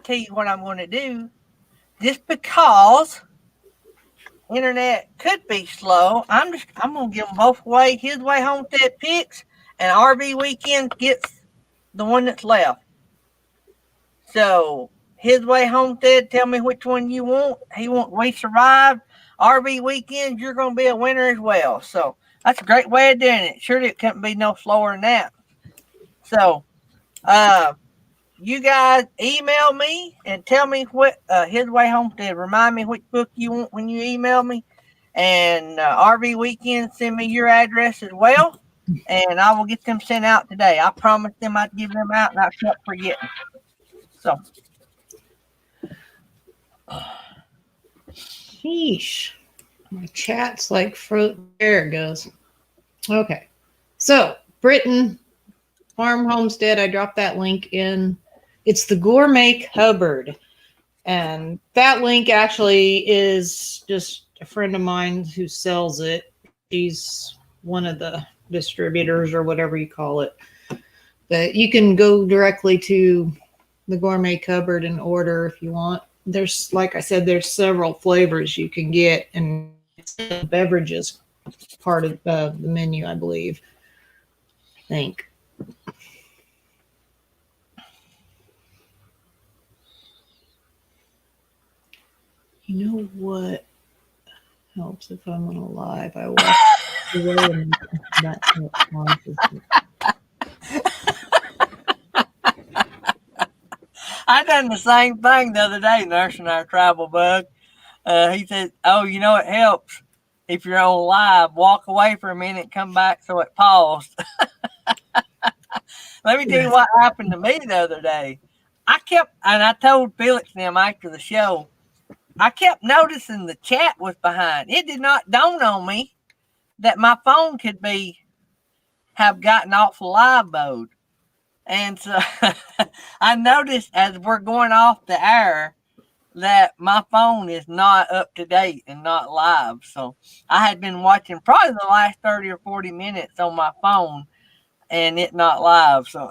Speaker 1: tell you what I'm going to do. Just because internet could be slow, I'm going to give them both away. His Way Homestead picks, and RV Weekend gets the one that's left. So, His Way Homestead, tell me which one you want. We Survived. RV Weekend, you're going to be a winner as well. So, that's a great way of doing it. Surely it couldn't be no slower than that. So, you guys email me and tell me what His Way Homestead. Remind me which book you want when you email me. And RV Weekend, send me your address as well. And I will get them sent out today. I promised them I'd give them out, and I kept forgetting. So.
Speaker 3: Sheesh. My chat's like there it goes. Okay. So, Britain Farm Homestead, I dropped that link in. It's the Gourmet Cupboard. And that link actually is just a friend of mine who sells it. She's one of the distributors or whatever you call it. But you can go directly to the Gourmet Cupboard and order if you want. There's, like I said, there's several flavors you can get, and it's the beverages part of the menu, I believe. I think. You know what helps if I'm on a live? I walk away and that
Speaker 1: I done the same thing the other day nursing our travel bug. He said, "Oh, you know it helps if you're on live. Walk away for a minute, come back so it paused." Let me tell you what happened to me the other day. I told Felix and them after the show, I kept noticing the chat was behind. It did not dawn on me that my phone could have gotten off live mode. And so I noticed as we're going off the air that my phone is not up to date and not live. So I had been watching probably the last 30 or 40 minutes on my phone and it not live. So,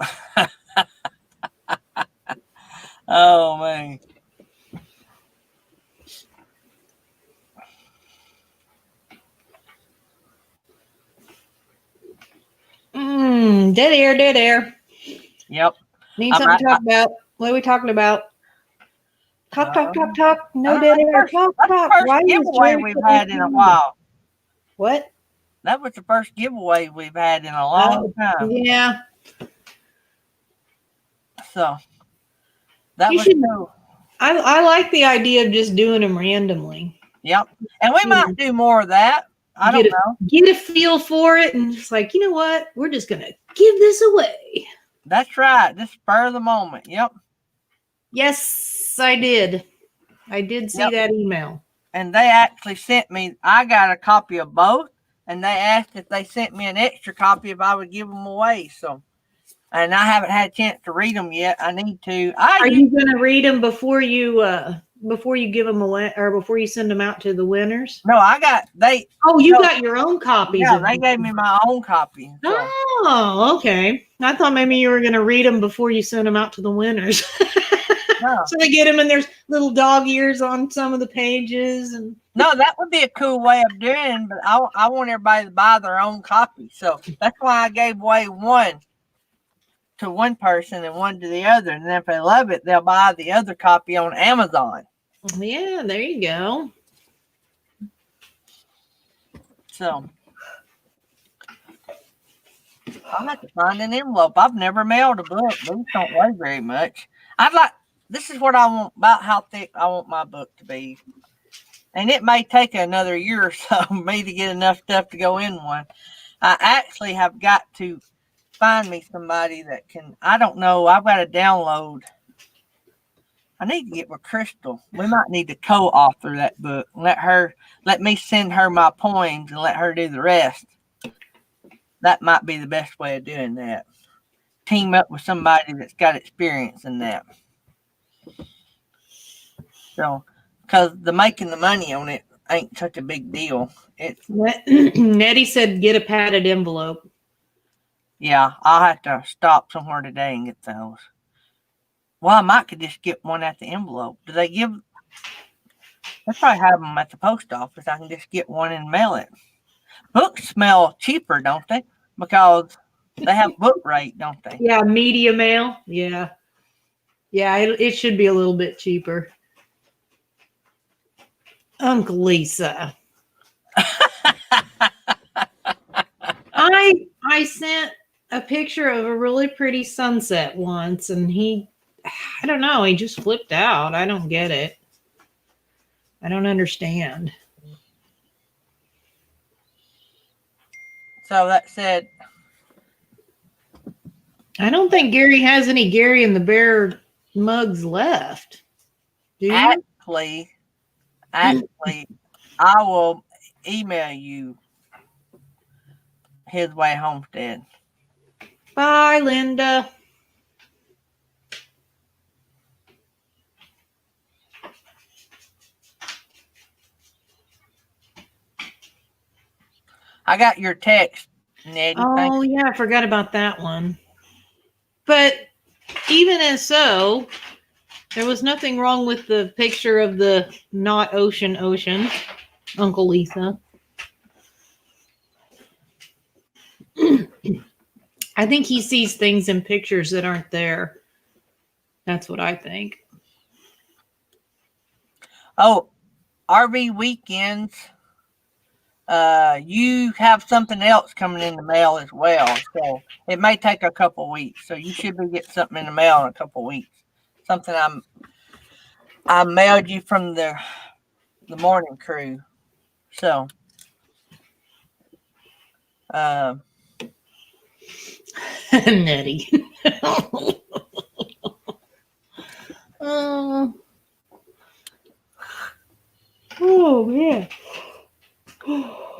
Speaker 1: oh man.
Speaker 3: Dead air, dead air.
Speaker 1: Yep.
Speaker 3: Need something to talk about. What are we talking about? Talk. No dead air. Talk.
Speaker 1: First giveaway we've had in a while.
Speaker 3: What?
Speaker 1: That was the first giveaway we've had in a long time.
Speaker 3: Yeah.
Speaker 1: So that
Speaker 3: You
Speaker 1: was
Speaker 3: should-
Speaker 1: cool.
Speaker 3: I like the idea of just doing them randomly.
Speaker 1: Yep. And we might do more of that. I don't know.
Speaker 3: Get a feel for it, and it's like, you know what? We're just gonna give this away.
Speaker 1: That's right. Just spur of the moment. Yep.
Speaker 3: Yes, I did. I did see that email.
Speaker 1: And they actually sent me, I got a copy of both, and they asked if they sent me an extra copy if I would give them away. So, and I haven't had a chance to read them yet. I need to.
Speaker 3: Are you going to read them before you give them away, or before you send them out to the winners?
Speaker 1: No,
Speaker 3: Oh, you got your own copies.
Speaker 1: Yeah, they gave me my own copy. So.
Speaker 3: Oh, okay. I thought maybe you were going to read them before you send them out to the winners.
Speaker 1: No.
Speaker 3: So they get them, and there's little dog ears on some of the pages, and
Speaker 1: No, that would be a cool way of doing, but I want everybody to buy their own copy. So that's why I gave away one to one person and one to the other. And then if they love it, they'll buy the other copy on Amazon.
Speaker 3: yeah, there you go.
Speaker 1: So I'll have to find an envelope. I've never mailed a book. These don't weigh very much. This is what I want about how thick I want my book to be. And it may take another year or so for me to get enough stuff to go in one. I actually have got to find me somebody that can, I don't know, I've got to download. I need to get with Crystal. We might need to co-author that book. Let me send her my poems and let her do the rest. That might be the best way of doing that. Team up with somebody that's got experience in that. So, because making the money on it ain't such a big deal.
Speaker 3: Nettie said get a padded envelope.
Speaker 1: Yeah, I'll have to stop somewhere today and get those. Well, I might could just get one at the envelope. Do they give? They probably have them at the post office. I can just get one and mail it. Books smell cheaper, don't they? Because they have book rate, don't they?
Speaker 3: Yeah, media mail. Yeah. Yeah, it should be a little bit cheaper. Uncle Lisa. I sent a picture of a really pretty sunset once, and I don't know, he just flipped out. I don't get it. I don't understand.
Speaker 1: So that said,
Speaker 3: I don't think Gary has any Gary and the Bear mugs left. Do you?
Speaker 1: actually, I will email you his way homestead.
Speaker 3: Bye, Linda.
Speaker 1: I got your text Nettie, thank
Speaker 3: Oh yeah, I forgot about that one. But even as so, there was nothing wrong with the picture of the not ocean, Uncle Lisa. I think he sees things in pictures that aren't there. That's what I think.
Speaker 1: Oh, RV weekends. You have something else coming in the mail as well, so it may take a couple weeks. So you should be getting something in the mail in a couple weeks. Something I mailed you from the morning crew. So,
Speaker 3: Nettie. Oh. Oh man.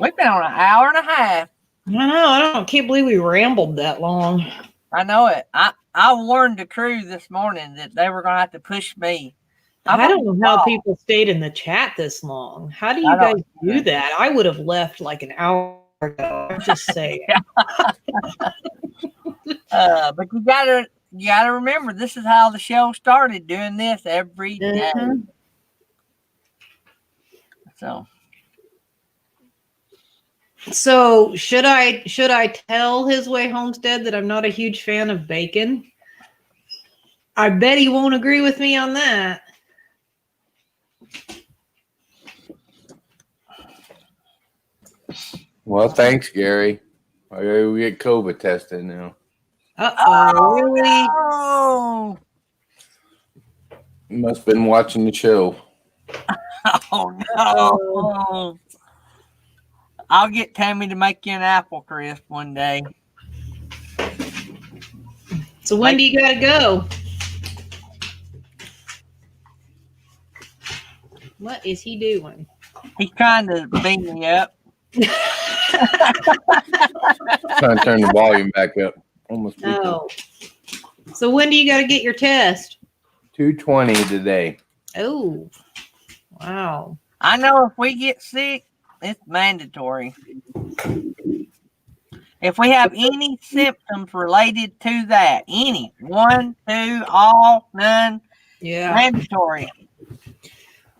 Speaker 1: we've been on an hour and a half.
Speaker 3: I know. I can't believe we rambled that long.
Speaker 1: I know it. I warned the crew this morning that they were gonna have to push me.
Speaker 3: I don't know how people stayed in the chat this long. How do you guys do that? I would have left like an hour ago. I'm just saying.
Speaker 1: But you gotta remember, this is how the show started, doing this every day.
Speaker 3: Mhm. So should I tell His Way Homestead that I'm not a huge fan of bacon? I bet he won't agree with me on that.
Speaker 4: Well, thanks, Gary. I gotta get COVID tested now.
Speaker 3: Really?
Speaker 1: Oh,
Speaker 4: You must have been watching the show.
Speaker 1: oh no! I'll get Tammy to make you an apple crisp one day.
Speaker 3: So when do you gotta go? What is he doing?
Speaker 1: He's trying to beam me up.
Speaker 4: Trying to turn the volume back up. Almost.
Speaker 3: No. So when do you gotta get your test?
Speaker 4: 2:20 today.
Speaker 3: Oh, wow.
Speaker 1: I know if we get sick, it's mandatory. If we have any symptoms related to that, any, 1, 2, all, none,
Speaker 3: Yeah.
Speaker 1: mandatory.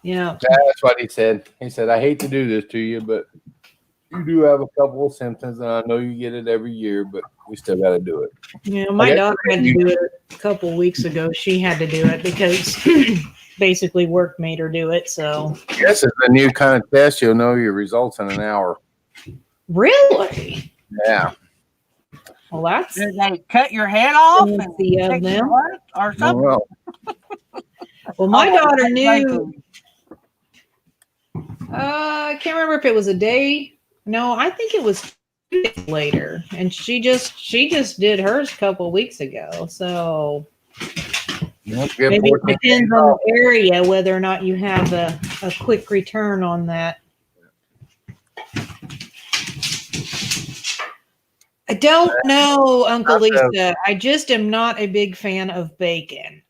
Speaker 3: Yeah.
Speaker 4: That's what he said. He said, I hate to do this to you, but you do have a couple of symptoms, and I know you get it every year, but we still got to do it.
Speaker 3: Yeah, my daughter had to do it a couple weeks ago. She had to do it because basically work made her do it. So
Speaker 4: I guess it's a new kind of test. You'll know your results in an hour.
Speaker 3: really?
Speaker 4: Yeah.
Speaker 3: Well, that's
Speaker 1: Did they cut your head off and
Speaker 3: fancy of
Speaker 1: take your
Speaker 3: them.
Speaker 1: blood or something?
Speaker 4: Well,
Speaker 3: Well, my
Speaker 1: Oh,
Speaker 3: daughter
Speaker 1: that's
Speaker 3: knew. I can't remember if it was a day. No, I think it was 2 days later, and she just did hers a couple weeks ago. So
Speaker 4: you get
Speaker 3: maybe it
Speaker 4: 14
Speaker 3: depends
Speaker 4: days
Speaker 3: on
Speaker 4: off.
Speaker 3: the area whether or not you have a quick return on that. I don't know, Uncle Lisa. I just am not a big fan of bacon.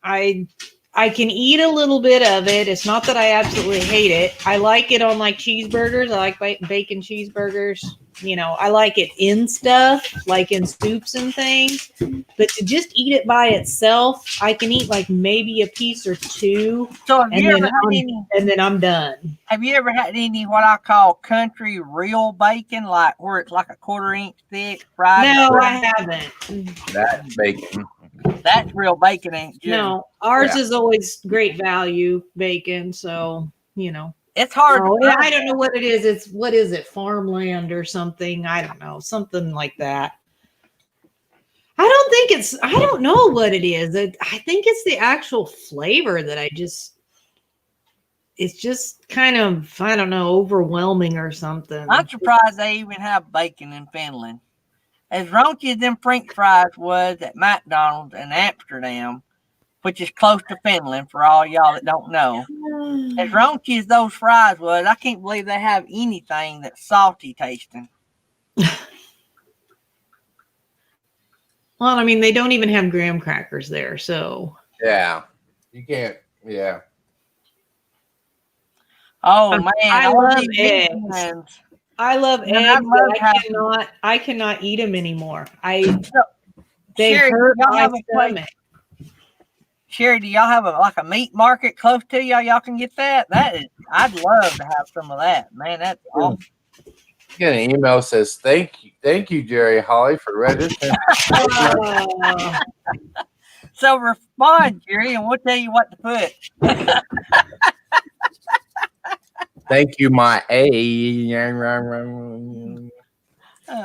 Speaker 3: I can eat a little bit of it. It's not that I absolutely hate it. I like it on like cheeseburgers. I like bacon cheeseburgers. You know, I like it in stuff, like in soups and things. But to just eat it by itself, I can eat like maybe a piece or two,
Speaker 1: So have
Speaker 3: and
Speaker 1: you ever
Speaker 3: then
Speaker 1: had any?
Speaker 3: and then I'm done.
Speaker 1: Have you ever had any what I call country real bacon, like where it's like a 1/4 inch thick fried?
Speaker 3: No,
Speaker 1: bacon?
Speaker 3: I haven't.
Speaker 4: That's bacon.
Speaker 1: That's real bacon, ain't it?
Speaker 3: No, ours
Speaker 4: Yeah.
Speaker 3: is always great value bacon. So, you know.
Speaker 1: It's hard.
Speaker 3: Oh,
Speaker 1: to
Speaker 3: I don't know what it is. It's what is it? Farmland or something? I don't know. Something like that. I don't know what it is. I think it's the actual flavor that it's just kind of, I don't know, overwhelming or something.
Speaker 1: I'm surprised they even have bacon in Finland. As raunchy as them French fries was at McDonald's in Amsterdam, which is close to Finland for all y'all that don't know. As raunchy as those fries was, I can't believe they have anything that's salty tasting.
Speaker 3: Well, I mean, they don't even have graham crackers there, so.
Speaker 4: Yeah. You can't. Yeah.
Speaker 1: Oh man,
Speaker 3: I
Speaker 1: all
Speaker 3: love
Speaker 1: these
Speaker 3: eggs.
Speaker 1: weekends.
Speaker 3: I love
Speaker 1: And I
Speaker 3: eggs,
Speaker 1: love
Speaker 3: but
Speaker 1: how-
Speaker 3: I cannot eat them anymore.
Speaker 1: So,
Speaker 3: They
Speaker 1: Sherry,
Speaker 3: hurt
Speaker 1: y'all
Speaker 3: my
Speaker 1: have a place-
Speaker 3: stomach.
Speaker 1: Sherry, do y'all have a meat market close to y'all? Y'all can get that. I'd love to have some of that. Man, that's awesome.
Speaker 4: Get an email that says thank you, Jerry Holly, for registering.
Speaker 3: Oh.
Speaker 1: So respond, Jerry, and we'll tell you what to put.
Speaker 4: Thank you, my A.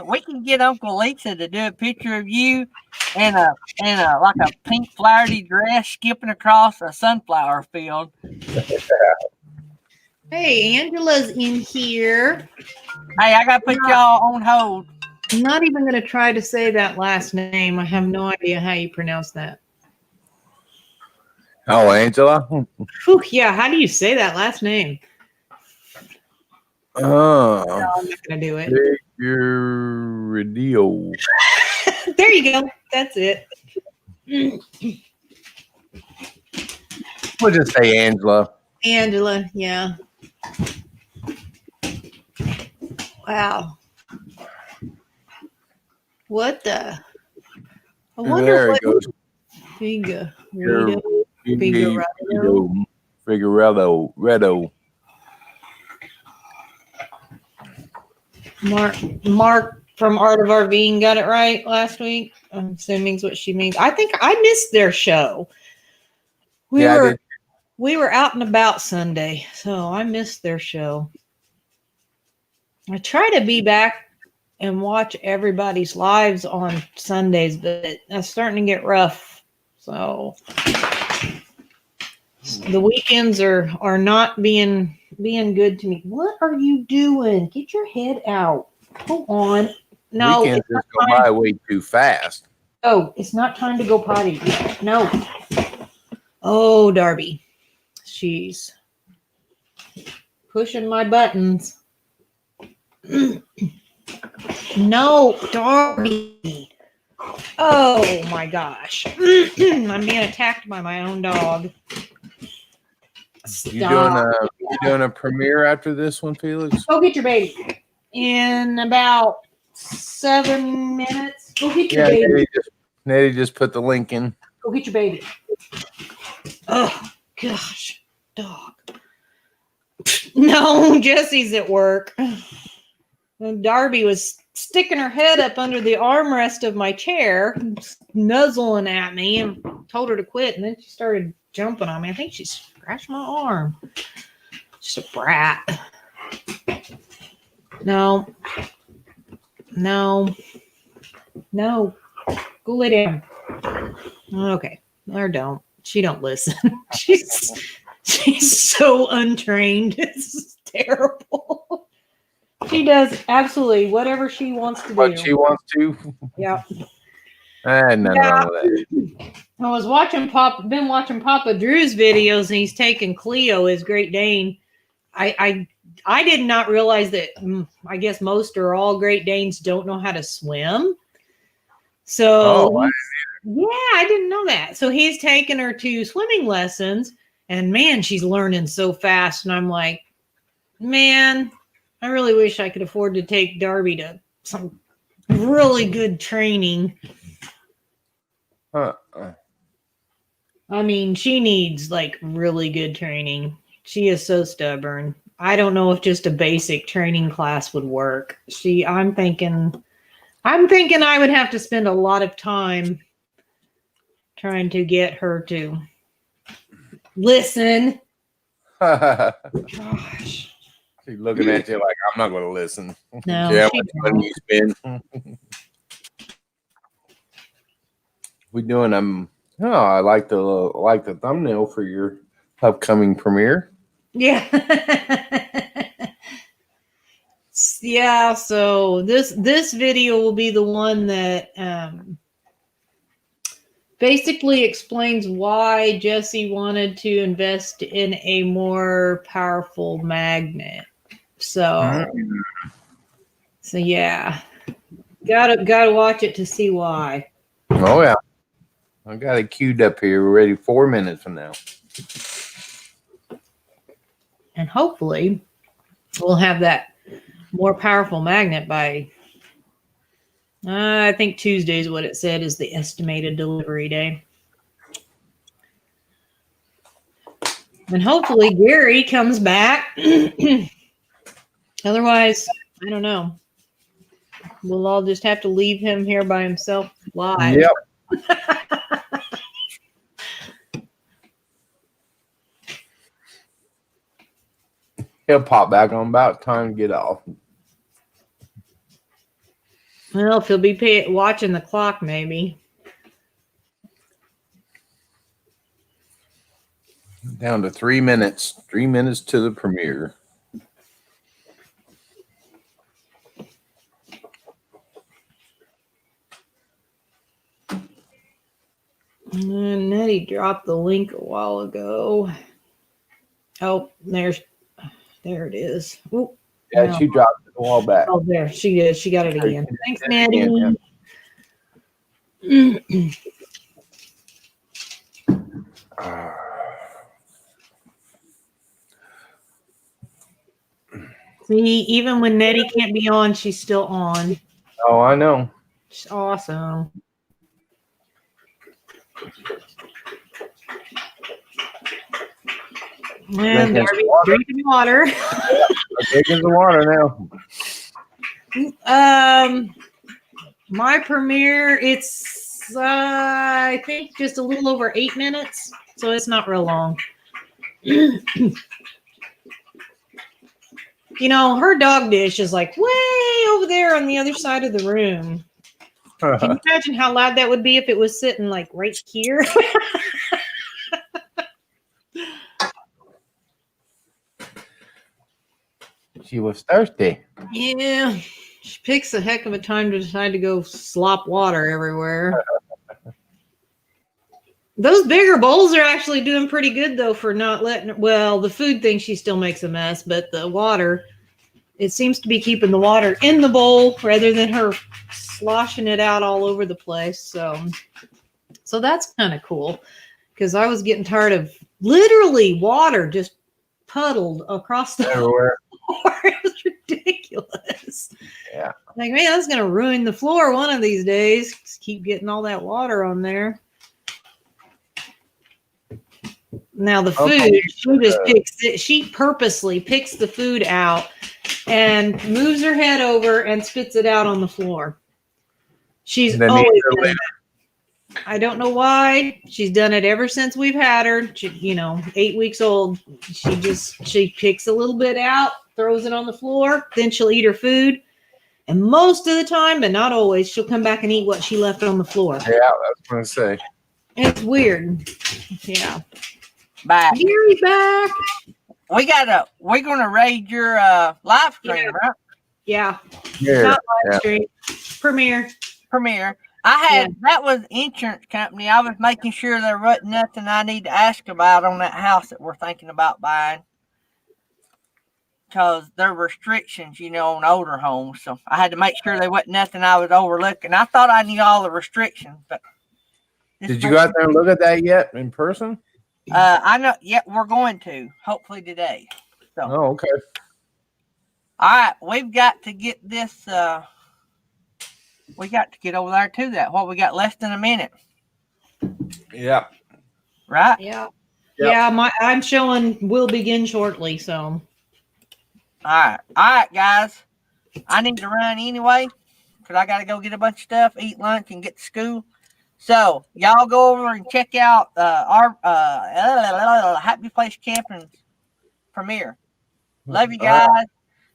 Speaker 1: We can get Uncle Lisa to do a picture of you in a like a pink flowery dress skipping across a sunflower field.
Speaker 3: Hey, Angela's in here.
Speaker 1: Hey, I gotta put y'all on hold.
Speaker 3: I'm not even going to try to say that last name. I have no idea how you pronounce that.
Speaker 4: Oh, Angela.
Speaker 3: Whew, yeah, how do you say that last name?
Speaker 4: Oh,
Speaker 3: No, I'm not going to do it.
Speaker 4: Figueredo.
Speaker 3: There you go. That's it.
Speaker 4: We'll just say Angela.
Speaker 3: Angela, yeah. Wow. What the? I wonder
Speaker 4: There
Speaker 3: what
Speaker 4: it goes.
Speaker 3: Figueredo.
Speaker 4: Figueredo.
Speaker 3: Mark from Art of RVing got it right last week. I'm assuming is what she means. I think I missed their show. We were out and about Sunday, so I missed their show. I try to be back and watch everybody's lives on Sundays, but that's starting to get rough. So the weekends are not being good to me. What are you doing? Get your head out. Hold on. No,
Speaker 4: Weekends
Speaker 3: it's not
Speaker 4: just go
Speaker 3: time.
Speaker 4: by way too fast.
Speaker 3: Oh, it's not time to go potty. No. Oh, Darby. She's pushing my buttons. No, Darby. Oh my gosh. I'm being attacked by my own dog.
Speaker 4: You
Speaker 3: Stop.
Speaker 4: doing a premiere after this one, Felix?
Speaker 3: Go get your baby. In about 7 minutes. Go get your
Speaker 4: Yeah,
Speaker 3: baby.
Speaker 4: Nettie just put the link in.
Speaker 3: Go get your baby. Oh gosh, dog. No, Jesse's at work. And Darby was sticking her head up under the armrest of my chair, nuzzling at me, and told her to quit. And then she started jumping on me. I think she scratched my arm. Just a brat. No. Go lay down. Okay. Or don't. She don't listen. She's so untrained. It's terrible. She does absolutely whatever she wants to
Speaker 4: What
Speaker 3: do.
Speaker 4: she wants to.
Speaker 3: Yeah.
Speaker 4: Nothing wrong with that.
Speaker 3: I was watching Papa Drew's videos, and he's taking Cleo, his Great Dane. I did not realize that. I guess most or all Great Danes don't know how to swim. So I didn't know that. So he's taking her to swimming lessons, and man, she's learning so fast. And I'm like, man, I really wish I could afford to take Darby to some really good training. I mean, she needs like really good training. She is so stubborn. I don't know if just a basic training class would work. I'm thinking I would have to spend a lot of time trying to get her to listen. Gosh.
Speaker 4: She's looking at you like, I'm not going to listen.
Speaker 3: No,
Speaker 4: Yeah,
Speaker 3: she
Speaker 4: how much money you spend. We doing oh, I like the thumbnail for your upcoming premiere.
Speaker 3: Yeah. Yeah, so this video will be the one that basically explains why Jesse wanted to invest in a more powerful magnet. So yeah. Gotta watch it to see why.
Speaker 4: Oh yeah. I got it queued up here. We're ready 4 minutes from now.
Speaker 3: And hopefully we'll have that more powerful magnet by, I think Tuesday is what it said is the estimated delivery day. And hopefully Gary comes back. Otherwise, I don't know. We'll all just have to leave him here by himself live.
Speaker 4: Yep. He'll pop back on about time to get off.
Speaker 3: Well, if he'll be watching the clock, maybe.
Speaker 4: Down to 3 minutes. 3 minutes to the premiere.
Speaker 3: And Nettie dropped the link a while ago. Oh, there it is. Ooh,
Speaker 4: Yeah,
Speaker 3: no.
Speaker 4: she dropped it a while back.
Speaker 3: Oh, there she did. She got it again. Thanks, Nettie. See, even when Nettie can't be on, she's still on.
Speaker 4: Oh, I know.
Speaker 3: She's awesome. And Darby's drinking water.
Speaker 4: Taking the water now.
Speaker 3: My premiere, it's I think just a little over 8 minutes, so it's not real long. You know, her dog dish is like way over there on the other side of the room. Can you imagine how loud that would be if it was sitting like right here?
Speaker 4: She was thirsty.
Speaker 3: Yeah, she picks a heck of a time to decide to go slop water everywhere. Those bigger bowls are actually doing pretty good, though, for not letting, well, the food thing, she still makes a mess, but the water, it seems to be keeping the water in the bowl rather than her sloshing it out all over the place. So that's kind of cool, because I was getting tired of literally water just puddled across the
Speaker 4: Everywhere.
Speaker 3: floor. It was ridiculous.
Speaker 4: Yeah.
Speaker 3: Like, man, that's going to ruin the floor one of these days. Just keep getting all that water on there. Now the food,
Speaker 4: Okay.
Speaker 3: she just picks it. She purposely picks the food out and moves her head over and spits it out on the floor. She's
Speaker 4: Then
Speaker 3: always
Speaker 4: eat her
Speaker 3: done
Speaker 4: later.
Speaker 3: that. I don't know why. She's done it ever since we've had her. She, 8 weeks old. She picks a little bit out, throws it on the floor, then she'll eat her food. And most of the time, but not always, she'll come back and eat what she left on the floor.
Speaker 4: Yeah, that's what I say.
Speaker 3: It's weird. Yeah.
Speaker 1: Back.
Speaker 3: Gary's back.
Speaker 1: We're gonna raid your live stream,
Speaker 3: Yeah.
Speaker 1: right?
Speaker 3: Yeah.
Speaker 4: Here.
Speaker 3: Not live
Speaker 4: Yeah.
Speaker 3: stream. Premiere.
Speaker 1: Premiere. That was insurance company. I was making sure there wasn't nothing I need to ask about on that house that we're thinking about buying. Because there are restrictions, on older homes. So I had to make sure there wasn't nothing I was overlooking. I thought I knew all the restrictions, but
Speaker 4: Did you go out there and look at that yet in person?
Speaker 1: I know. Yeah, we're going to hopefully today. So,
Speaker 4: Oh, okay.
Speaker 1: all right, we've got to get this. We got to get over there to that. What, we got less than a minute,
Speaker 4: Yeah.
Speaker 1: right?
Speaker 3: Yeah.
Speaker 4: Yep.
Speaker 3: Yeah, I'm showing will begin shortly, so
Speaker 1: All right, guys. I need to run anyway because I got to go get a bunch of stuff, eat lunch, and get to school. So y'all go over and check out our Happy Place Camping premiere. Love you guys.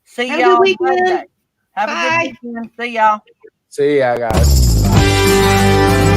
Speaker 1: See
Speaker 3: Have a
Speaker 1: y'all
Speaker 3: good weekend.
Speaker 1: Monday. Have
Speaker 3: Bye.
Speaker 1: a good weekend. See y'all.
Speaker 4: See ya, guys.